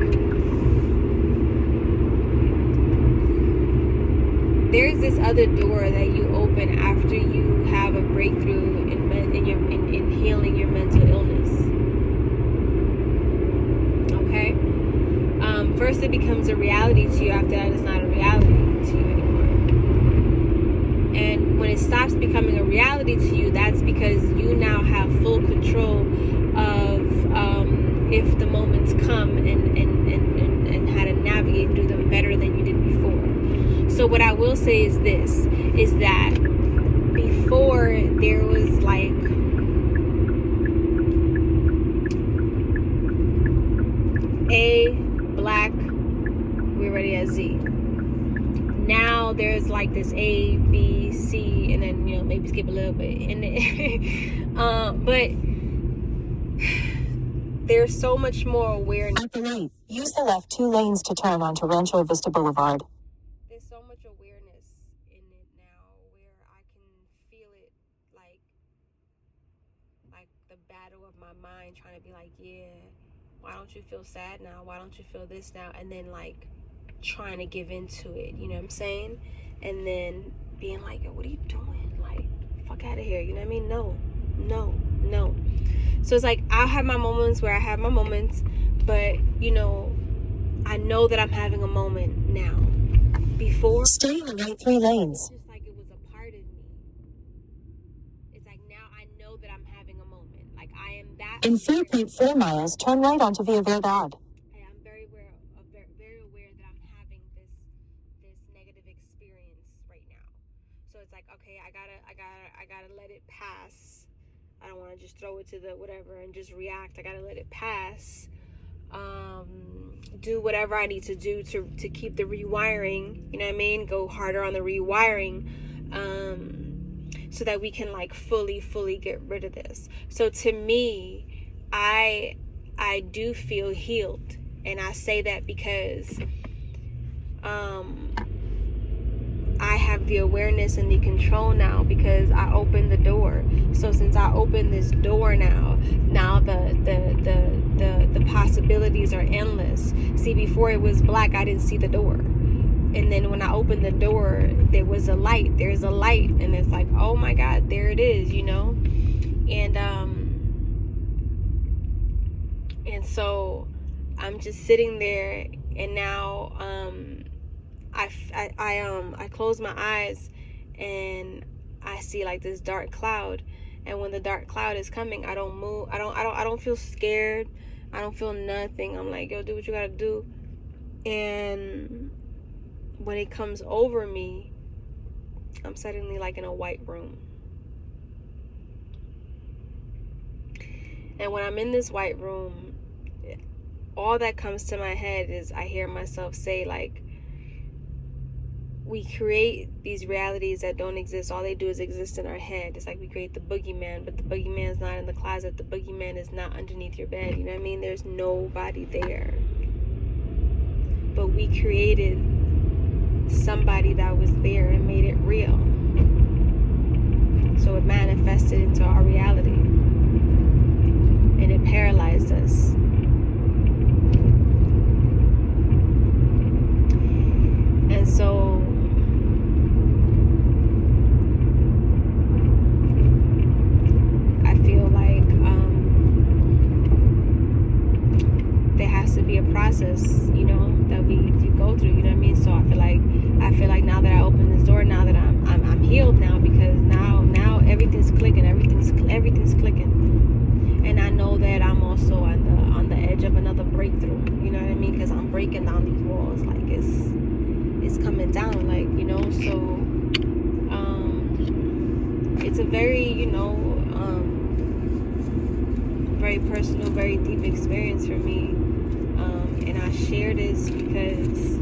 there's this other door that you open after you have a breakthrough in healing your mental illness. Okay? First it becomes a reality to you. After that, it's not a reality to you anymore. And when it stops becoming a reality to you, that's because you now have full control of if the moments come and how to navigate through them better than you did before. So what I will say is this, is that before there was like A, black, we're ready as Z. Now there's like this A, B, C, and then, you know, maybe skip a little bit. And but there's so much more awareness. At the right, use the left 2 lanes to turn onto Rancho Vista Boulevard. There's so much awareness in it now where I can feel it like the battle of my mind trying to be like, yeah, why don't you feel sad now? Why don't you feel this now? And then like trying to give into it, you know what I'm saying? And then being like, yo, what are you doing? Like, fuck out of here, you know what I mean? No. So it's like, I'll have my moments where I have my moments, but, you know, I know that I'm having a moment now. Before, Stay in the right 3 lanes. it's just like it was a part of me. It's like now I know that I'm having a moment. Like I am that. In 3.4 miles, turn right onto Via Verdad. I'm very aware that I'm having this negative experience right now. So it's like, okay, I gotta let it pass. I don't want to just throw it to the whatever and just react. I gotta let it pass. Do whatever I need to do to keep the rewiring, you know what I mean? Go harder on the rewiring, so that we can like fully get rid of this. So to me, I do feel healed, and I say that because I have the awareness and the control now because I opened the door. So since I opened this door now the possibilities are endless. See, before it was black, I didn't see the door. And then when I opened the door, there was a light. There's a light. And it's like, oh my God, there it is, you know? And so I'm just sitting there, and now I close my eyes and I see like this dark cloud. And when the dark cloud is coming, I don't move. I don't feel scared. I don't feel nothing. I'm like, yo, do what you gotta do. And when it comes over me, I'm suddenly like in a white room. And when I'm in this white room, all that comes to my head is I hear myself say, like, we create these realities that don't exist. All they do is exist in our head. It's like we create the boogeyman, but the boogeyman is not in the closet. The boogeyman is not underneath your bed. You know what I mean? There's nobody there. But we created somebody that was there and made it real. So it manifested into our reality. And it paralyzed us. And so I feel like there has to be a process, you know, that we go through, you know what I mean? So I feel like now that I open this door, now that I'm healed now, because now everything's clicking, everything's clicking. And I know that I'm also on the edge of another breakthrough, you know what I mean? Because I'm breaking down these walls, like it's coming down, like, you know. So it's a very, you know, very personal, very deep experience for me. And I share this because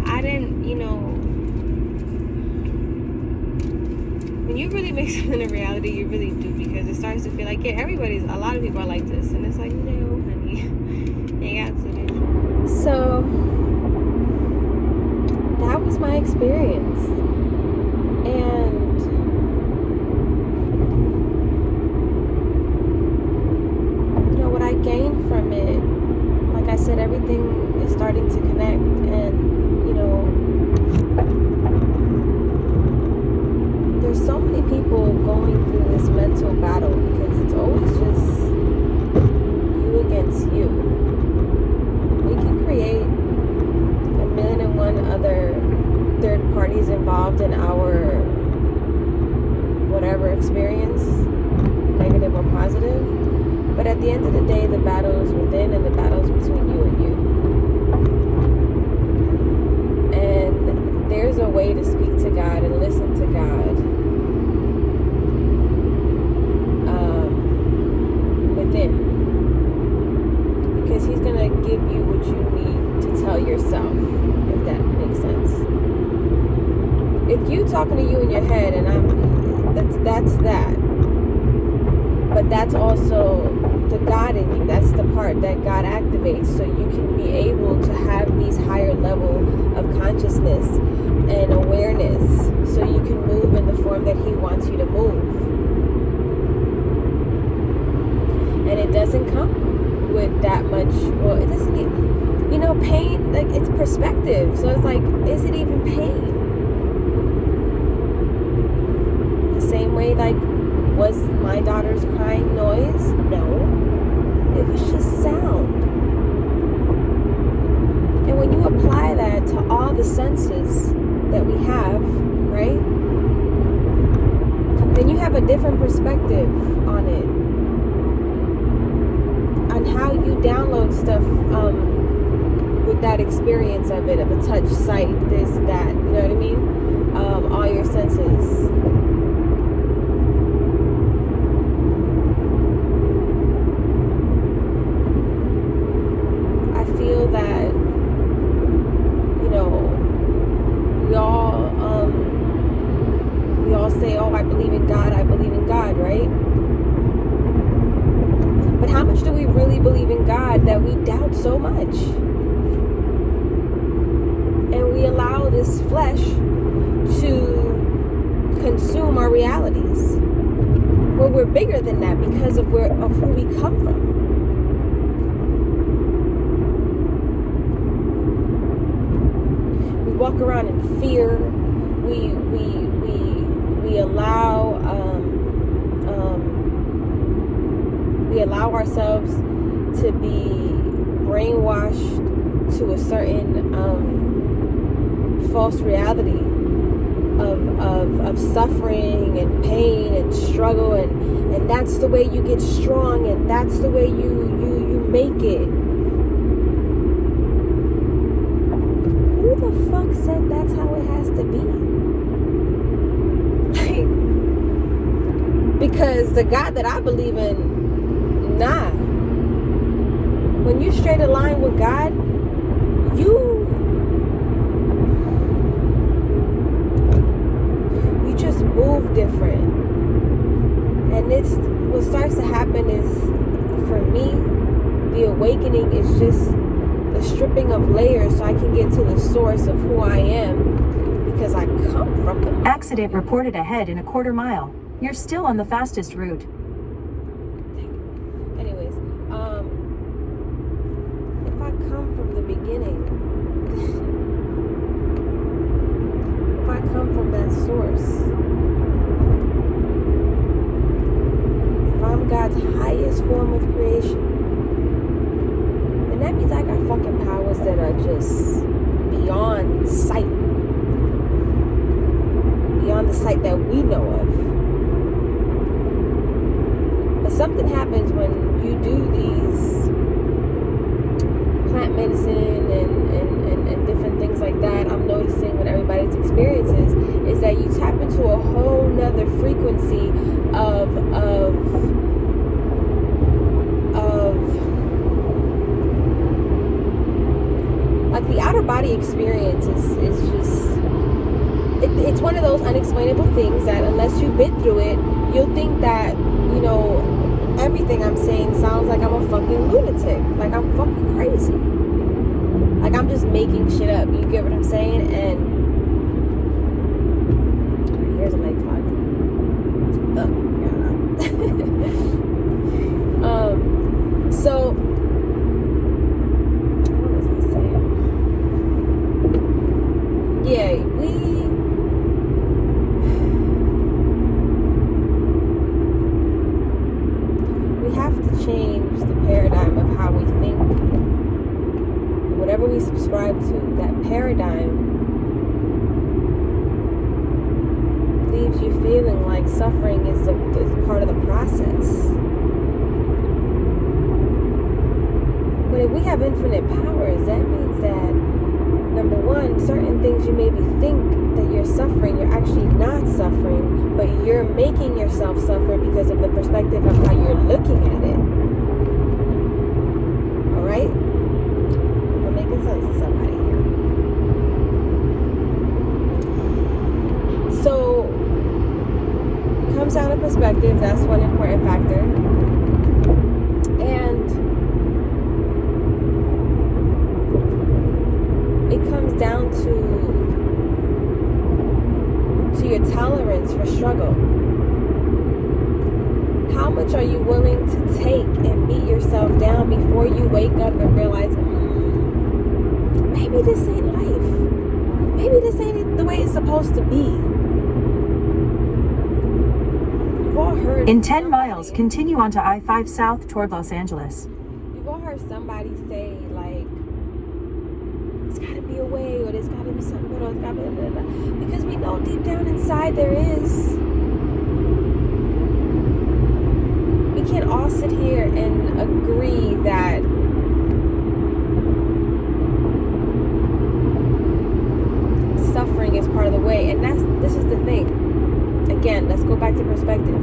I didn't, you know, when you really make something a reality, you really do, because it starts to feel like, yeah, a lot of people are like this. And it's like, no, honey, you got to do. So that was my experience. And what I gained from it, like I said, everything is starting to connect. And, you know, there's so many people going through this mental battle, because it's always just you against you. We can create 1,000,001 other third parties involved in our whatever experience, negative or positive. But at the end of the day, the battle is within, and the battle is between you and you. And there's a way to speak to God and listen to God within. Because He's going to give you what you need to tell yourself, if that makes sense. If you talking to you in your head, and that's that. But that's also the God in you. That's the part that God activates, so you can be able to have these higher level of consciousness and awareness, so you can move in the form that He wants you to move. And it doesn't come with that much, well, it doesn't, you know, pain, like, it's perspective. So it's like, is it even pain? The same way, like, was my daughter's crying noise? No. It was just sound. And when you apply that to all the senses that we have, right? Then you have a different perspective on it. On how you download stuff with that experience of it, of a touch, sight, this, that, you know what I mean? All your senses. That, you know, we all say, oh, I believe in God, right? But how much do we really believe in God that we doubt so much? And we allow this flesh to consume our realities. Well, we're bigger than that because of who we come from. to be brainwashed to a certain false reality of suffering and pain and struggle, and that's the way you get strong, and that's the way you make it. Who the fuck said that's how it has to be? Like, because the God that I believe in, nah. When you straight align with God, you just move different. And it's what starts to happen is, for me, the awakening is just the stripping of layers so I can get to the source of who I am, because I come from the Accident reported ahead in a quarter mile. You're still on the fastest route. Anyways, if I come from the beginning, if I come from that source, if I'm God's highest form of creation, then that means I got fucking powers that are just beyond sight. Beyond the sight that we know of. But something happens when you do these plant medicine and different things like that. I'm noticing when everybody's experiences is that you tap into a whole nother frequency of like the outer body experience is just it's one of those unexplainable things that unless you've been through it, you'll think that, you know, everything I'm saying sounds like I'm a fucking lunatic, like I'm fucking crazy, like I'm just making shit up. You get what I'm saying? And here's a leg clog. So what was I saying? Yeah, we have to change the paradigm of how we think. Whatever we subscribe to, that paradigm leaves you feeling like suffering is part of the process. But if we have infinite powers, that means that, number one, certain things you maybe think that you're suffering, you're actually not suffering, but you're making yourself suffer because of the perspective of how you're looking at it. Alright? I'm making sense to somebody here. So, it comes down to perspective. That's one important factor. And it comes down to your tolerance for struggle. How much are you willing to take and beat yourself down before you wake up and realize, maybe this ain't life. Maybe this ain't the way it's supposed to be. You've all heard. In 10 miles, continue onto I-5 South toward Los Angeles. You've all heard somebody say, like, there's gotta be a way, or there's gotta be something, or it's gotta be blah, blah, blah. Because we know deep down inside there is. We can't all sit here and agree that suffering is part of the way. And this is the thing. Again, let's go back to perspective.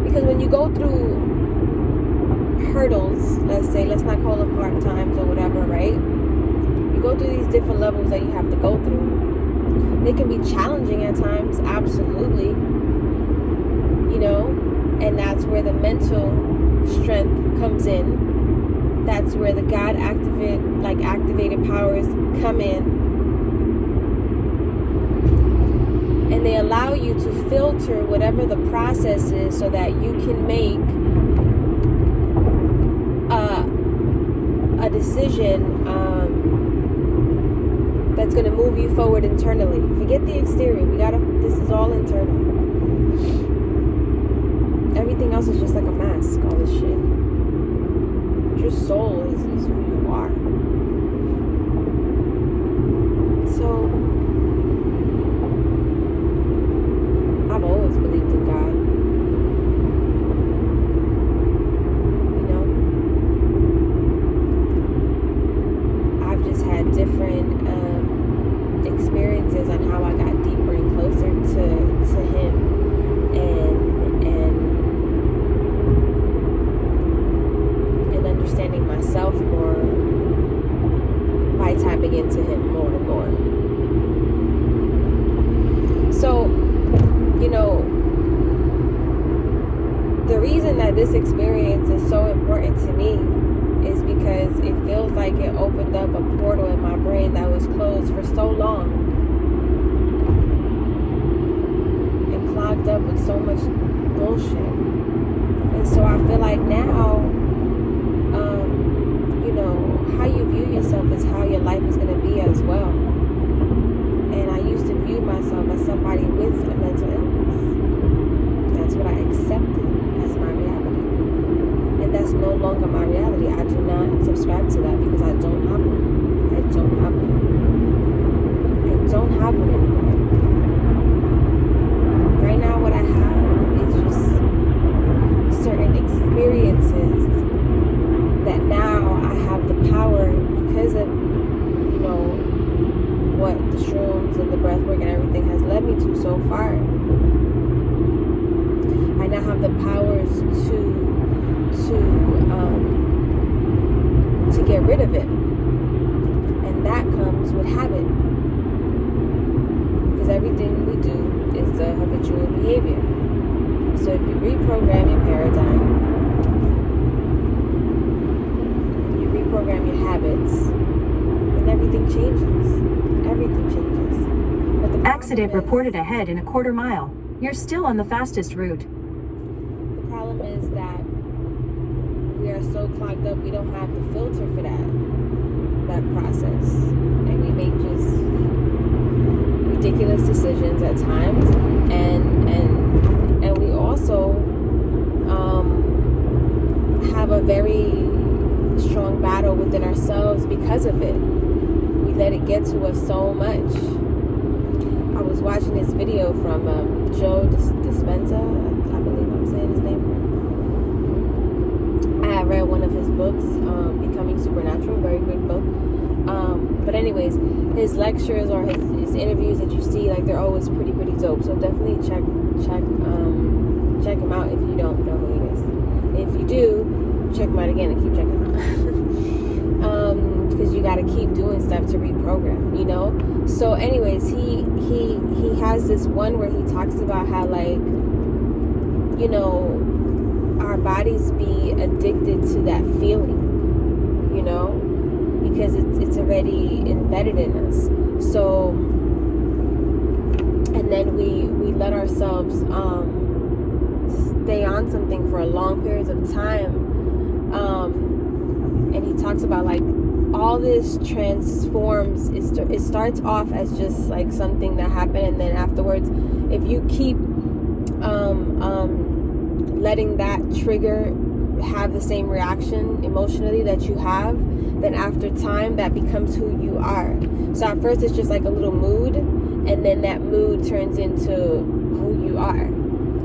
Because when you go through hurdles, let's not call them hard times or whatever, right? You go through these different levels that you have to go through. They can be challenging at times, absolutely. You know, and that's where the mental strength comes in. That's where the God activated powers come in. And they allow you to filter whatever the process is so that you can make a decision that's going to move you forward internally. Forget the exterior. This is all internal. Everything everything else is just like a mask, all this shit. But your soul is who you are. So, I've always believed in God. You know? I've just had different experiences on how I got deeper and closer to Him. And understanding myself more by tapping into Him more and more. So, you know, the reason that this experience is so important to me is because it feels like it opened up a portal in my brain that was closed for so long and clogged up with so much bullshit. And so I feel like now, you know, how you view yourself is how your life is going to be as well. And I used to view myself as somebody with a mental illness. That's what I accepted as my reality. And that's no longer my reality. I do not subscribe to that because I don't have one. I don't have one. I don't have one anymore. Right now what I have is just certain experiences that now I have the power because of, you know, what the shrooms and the breath work and everything has led me to so far. I now have the powers to get rid of it. And that comes with habit. Because everything we do is a habitual behavior. So if you reprogram your paradigm, program your habits, and everything changes. Everything changes. But the Accident reported ahead in a quarter mile. You're still on the fastest route. The problem is that we are so clogged up, we don't have the filter for that process. And we make just ridiculous decisions at times. And we also have a very strong battle within ourselves because of it. We let it get to us so much. I was watching this video from Joe Dispenza, I believe I'm saying his name. I have read one of his books, Becoming Supernatural, very good book. But anyways, his lectures or his interviews that you see, like, they're always pretty dope. So definitely check him out if you don't know who he is. If you do, check him out again and keep checking him out. Because you got to keep doing stuff to reprogram, you know. So anyways, he has this one where he talks about how, like, you know, our bodies be addicted to that feeling, you know, because it's already embedded in us. So, and then we let ourselves stay on something for a long periods of time. And he talks about, like, all this transforms. It starts off as just like something that happened, and then afterwards, if you keep letting that trigger have the same reaction emotionally that you have, then after time that becomes who you are. So at first it's just like a little mood, and then that mood turns into who you are.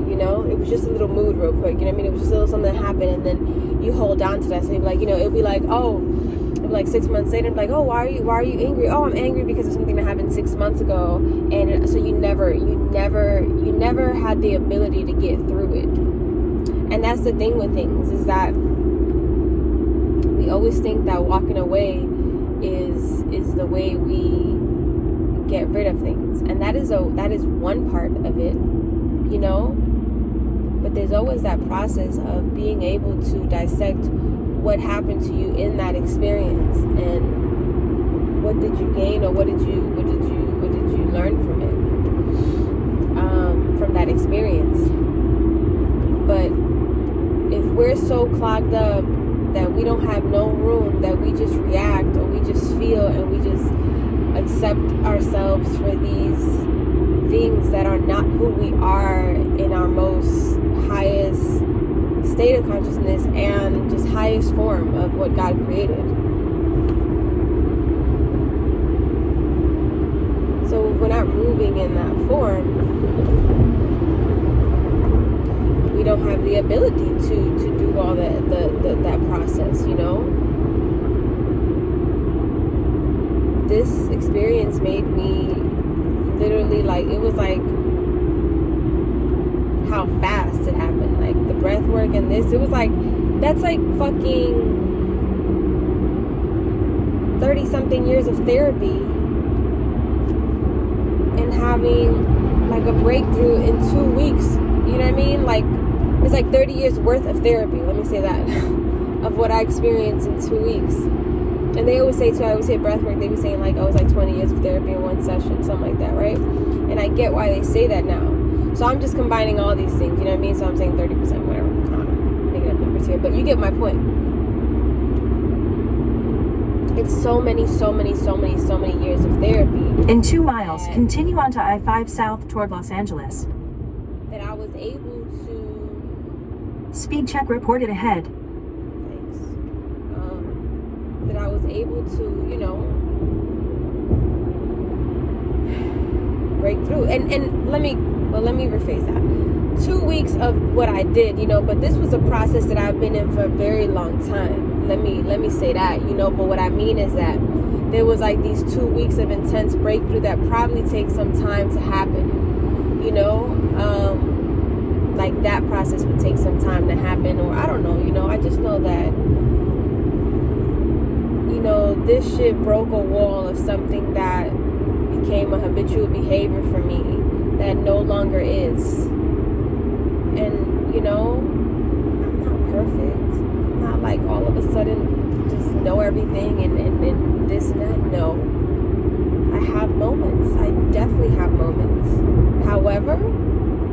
You know, it was just a little mood real quick, you know what I mean? It was just a little something that happened, and then you hold on to that. So you'd be like, you know, it'll be like, oh, it'll be like 6 months later, like, oh, why are you angry? Oh, I'm angry because of something that happened 6 months ago. And so you never had the ability to get through it. And that's the thing with things, is that we always think that walking away is the way we get rid of things, and that is one part of it, you know. But there's always that process of being able to dissect what happened to you in that experience, and what did you gain, or what did you learn from it, from that experience. But if we're so clogged up that we don't have no room, that we just react, or we just feel, and we just accept ourselves for these things that are not who we are in our most highest state of consciousness and just highest form of what God created. So if we're not moving in that form, we don't have the ability to do all that process, you know. This experience made me literally, like, it was like how fast it happened. Like the breath work and this, it was like, that's like fucking 30 something years of therapy and having like a breakthrough in 2 weeks. You know what I mean? Like, it's like 30 years worth of therapy, let me say that, of what I experienced in 2 weeks. And they always say too, I always say breath work, they be saying like, oh, it's like 20 years of therapy in one session, something like that, right? And I get why they say that now. So I'm just combining all these things, you know what I mean? So I'm saying 30%, whatever, I don't know, making up numbers here, but you get my point. It's so many years of therapy. In 2 miles, continue onto I-5 south toward Los Angeles. That I was able to... Speed check reported ahead. Thanks. That I was able to, you know, break through. And let me rephrase that. 2 weeks of what I did, you know, but this was a process that I've been in for a very long time. Let me say that, you know, but what I mean is that there was like these 2 weeks of intense breakthrough that probably takes some time to happen, you know, like that process would take some time to happen, or I don't know, you know, I just know that, you know, this shit broke a wall of something that became a habitual behavior for me that no longer is. And, you know, I'm not perfect. I'm not like all of a sudden just know everything and this and that. No. I have moments. I definitely have moments. However,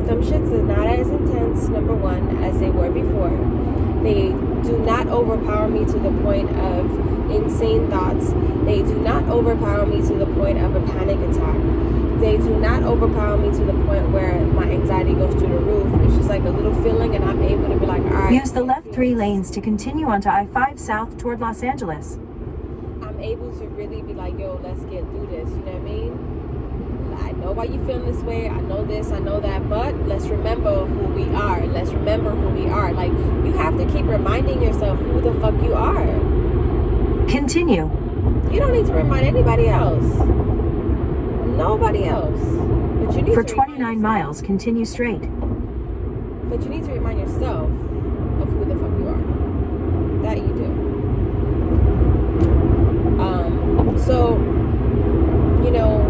some shits are not as intense, number one, as they were before. They do not overpower me to the point of insane thoughts. They do not overpower me to the point of a panic attack. They do not overpower me to the point where my anxiety goes through the roof. It's just like a little feeling, and I'm able to be like, all right. Use the left 3 lanes to continue onto I-5 south toward Los Angeles. I'm able to really be like, yo, let's get through this. You know what I mean? I know why you feeling this way. I know this, I know that. But let's remember who we are. Let's remember who we are. Like, you have to keep reminding yourself who the fuck you are. Continue. You don't need to remind anybody else. Nobody else. But you need For to 29 miles, continue straight. But you need to remind yourself of who the fuck you are. That you do. So, you know,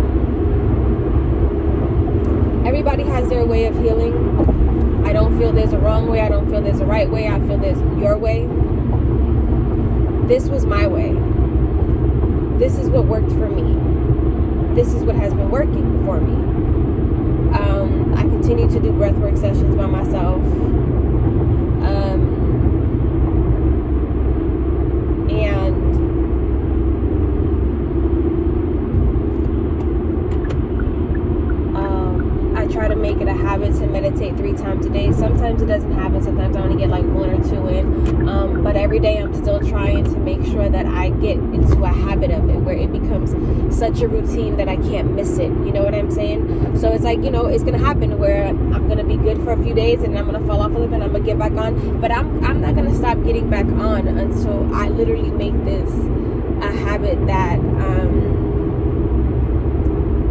everybody has their way of healing. I don't feel there's a wrong way. I don't feel there's a right way. I feel there's your way. This was my way. This is what worked for me. This is what has been working for me. I continue to do breathwork sessions by myself. And I try to make it a habit to meditate 3 times a day. Sometimes it doesn't happen. Sometimes I only get like 1 or 2 in. But every day I'm still trying to make sure that I get into a habit of it where it becomes such a routine that I can't miss it. You know what I'm saying? So it's like, you know, it's going to happen where I'm going to be good for a few days and I'm going to fall off a little bit and I'm going to get back on. But I'm not going to stop getting back on until I literally make this a habit that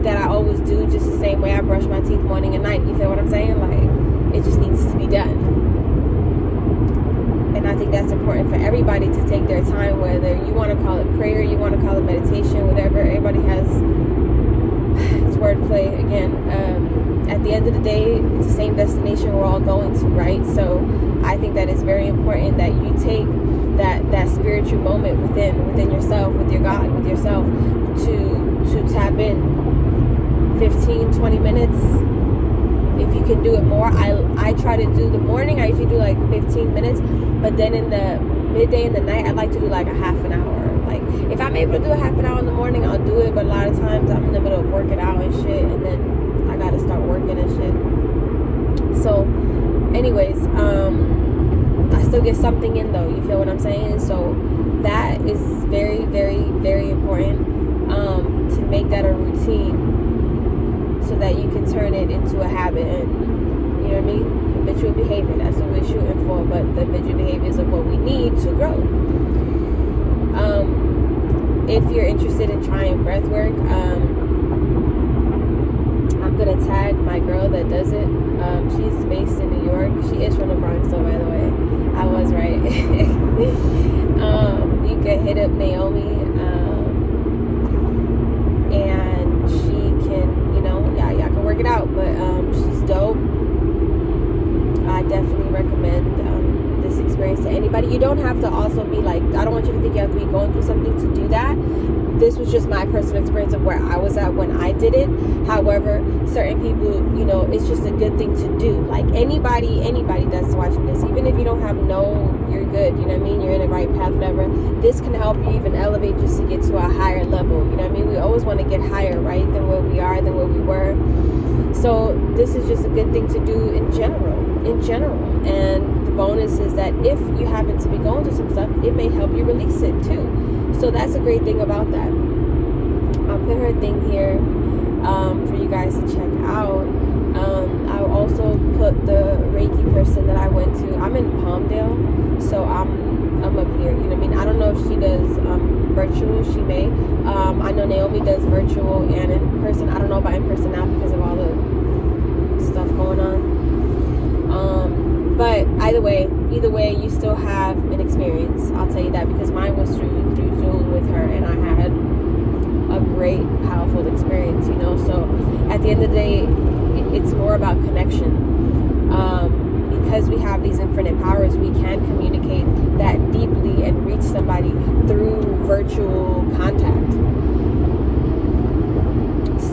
that I always do, just the same way I brush my teeth morning and night. You feel what I'm saying? Like, it just needs to be done. And I think that's important for everybody to take their time, whether you want to call it prayer, you want to call it meditation, whatever. Everybody has it's wordplay again. At the end of the day, it's the same destination we're all going to, right? So I think that it's very important that you take that spiritual moment within yourself, with your God, with yourself, to tap in 15-20 minutes. If you can do it more, I try to do the morning. I usually do like 15 minutes, but then in the midday and the night, I like to do like a half an hour. Like, if I'm able to do a half an hour in the morning, I'll do it, but a lot of times I'm in the middle of working out and shit, and then I gotta start working and shit. So anyways, I still get something in though. You feel what I'm saying? So that is very, very, very important, to make that a routine so that you can turn it into a habit. And you know what I mean? Habitual behavior, that's what we're shooting for, but the habitual behaviors are what we need to grow. If you're interested in trying breath work, I'm gonna tag my girl that does it. She's based in New York. She is from the Bronx, so by the way, I was right. You can hit up Naomi, and she can, y'all can work it out. But she's dope. I definitely recommend this experience to anybody. You don't have to also be like, I don't want you to think you have to be going through something to do that. This was just my personal experience of where I was at when I did it. However, certain people, it's just a good thing to do. Like anybody that's watching this, even if you don't have you're good, you know what I mean? You're in the right path, whatever. This can help you even elevate just to get to a higher level. You know what I mean? We always want to get higher, right? Than where we are, than where we were. So this is just a good thing to do in general. And the bonus is that if you happen to be going through some stuff, it may help you release it too. So that's a great thing about that. I'll put her thing here for you guys to check out. I'll also put the Reiki person that I went to. I'm in Palmdale, so I'm up here. You know what I mean? I don't know if she does virtual. She may. I know Naomi does virtual and in person. I don't know about in person now because of all the stuff going on. But either way, you still have an experience. I'll tell you that, because mine was through Zoom with her, and I had a great, powerful experience. So at the end of the day, it's more about connection. Because we have these infinite powers, we can communicate that deeply and reach somebody through virtual contact.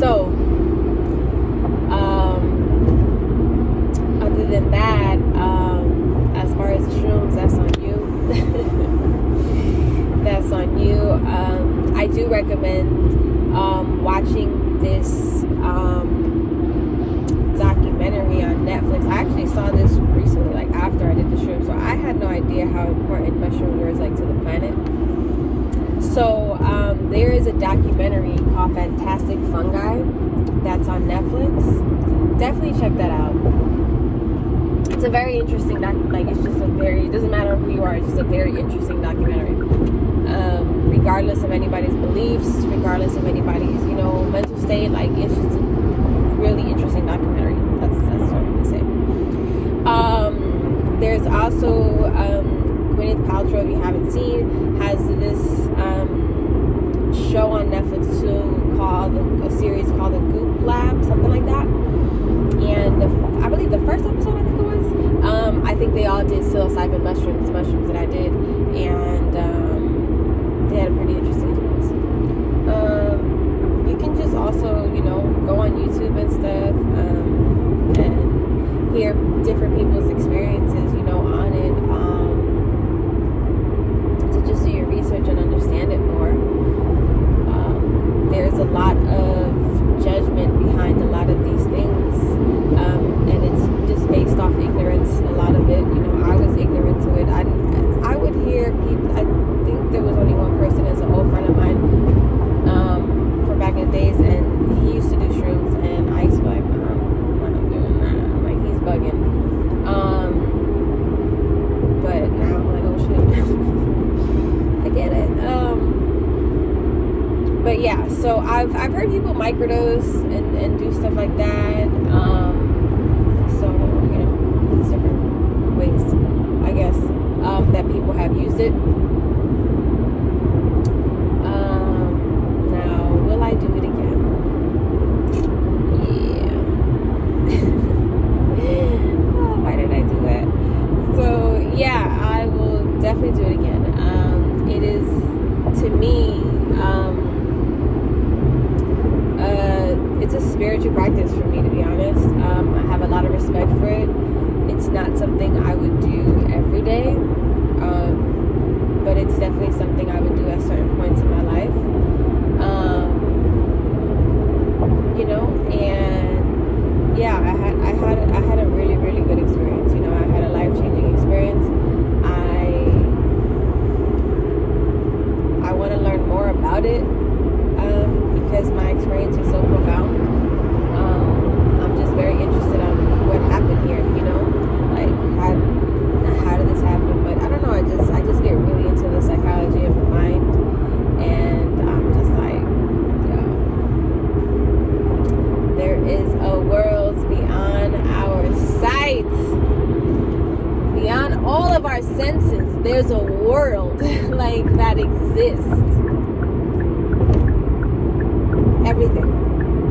So other than that, as far as the shrooms, that's on you. That's on you. I do recommend watching this documentary on Netflix. I actually saw this recently, like after I did the shroom, so I had no idea how important mushrooms were to the planet. So there is a documentary called Fantastic Fungi that's on Netflix. Definitely check that out. It's a very interesting it doesn't matter who you are, it's just a very interesting documentary. Regardless of anybody's beliefs, regardless of anybody's, mental state, it's just a really interesting documentary. That's what I'm gonna say. There's also Gwyneth Paltrow, if you haven't seen, has this show on Netflix too, a series called The Goop Lab, something like that. And I believe the first episode, I think it was, I think they all did psilocybin mushrooms that I did, and they had a pretty interesting experience. You can just also, go on YouTube and stuff, and hear different people's experiences, on it, to just do your research and understand it more. There's a lot of judgment behind a lot of these things, and it's just based off ignorance. A lot of it, I was ignorant to it. I would hear people. I think there was only one person, as an old friend of mine, from back in the days, and he used to do shrooms, and I used to be like, I'm not doing that. I'm like, he's bugging. But now I'm like, oh shit, I get it. But yeah, so I've heard people microdose and do stuff like that. So there's different ways, I guess, that people have used it. Now, will I do it again? Yeah. Oh, why did I do that? So yeah, I will definitely do it again. It is, to me, it's a spiritual practice for me, to be honest. I have a lot of respect for it. It's not something I would do every day, but it's definitely something I would do at certain points in my life. And yeah, I had a really, really good experience. I had a life-changing experience. there's a world like that exists. Everything.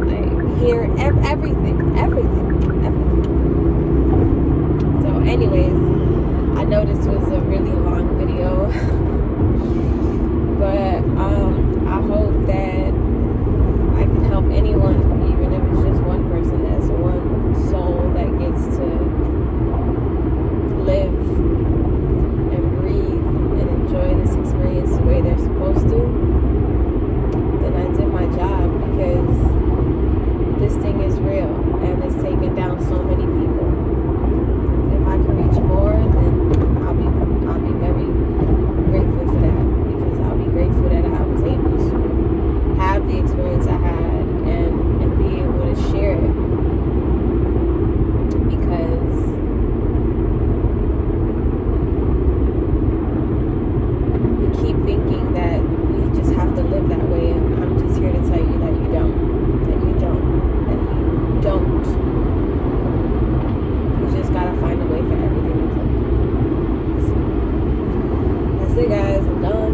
Like here, everything. So anyways, I know this was a really long video, but I hope that I can help anyone, even if it's just one person, that's one soul that gets to live and breathe and enjoy this experience the way they're supposed to. Then I did my job, because this thing is real and it's taken down so many people. If I can reach more, then I'll be very grateful for that, because I'll be grateful that I was able to have the experience I had and be able to share it, because we keep thinking that we just have to live that way, and I'm just here to tell you that you don't. You just gotta find a way for everything to click. So, that's it, guys. I'm done.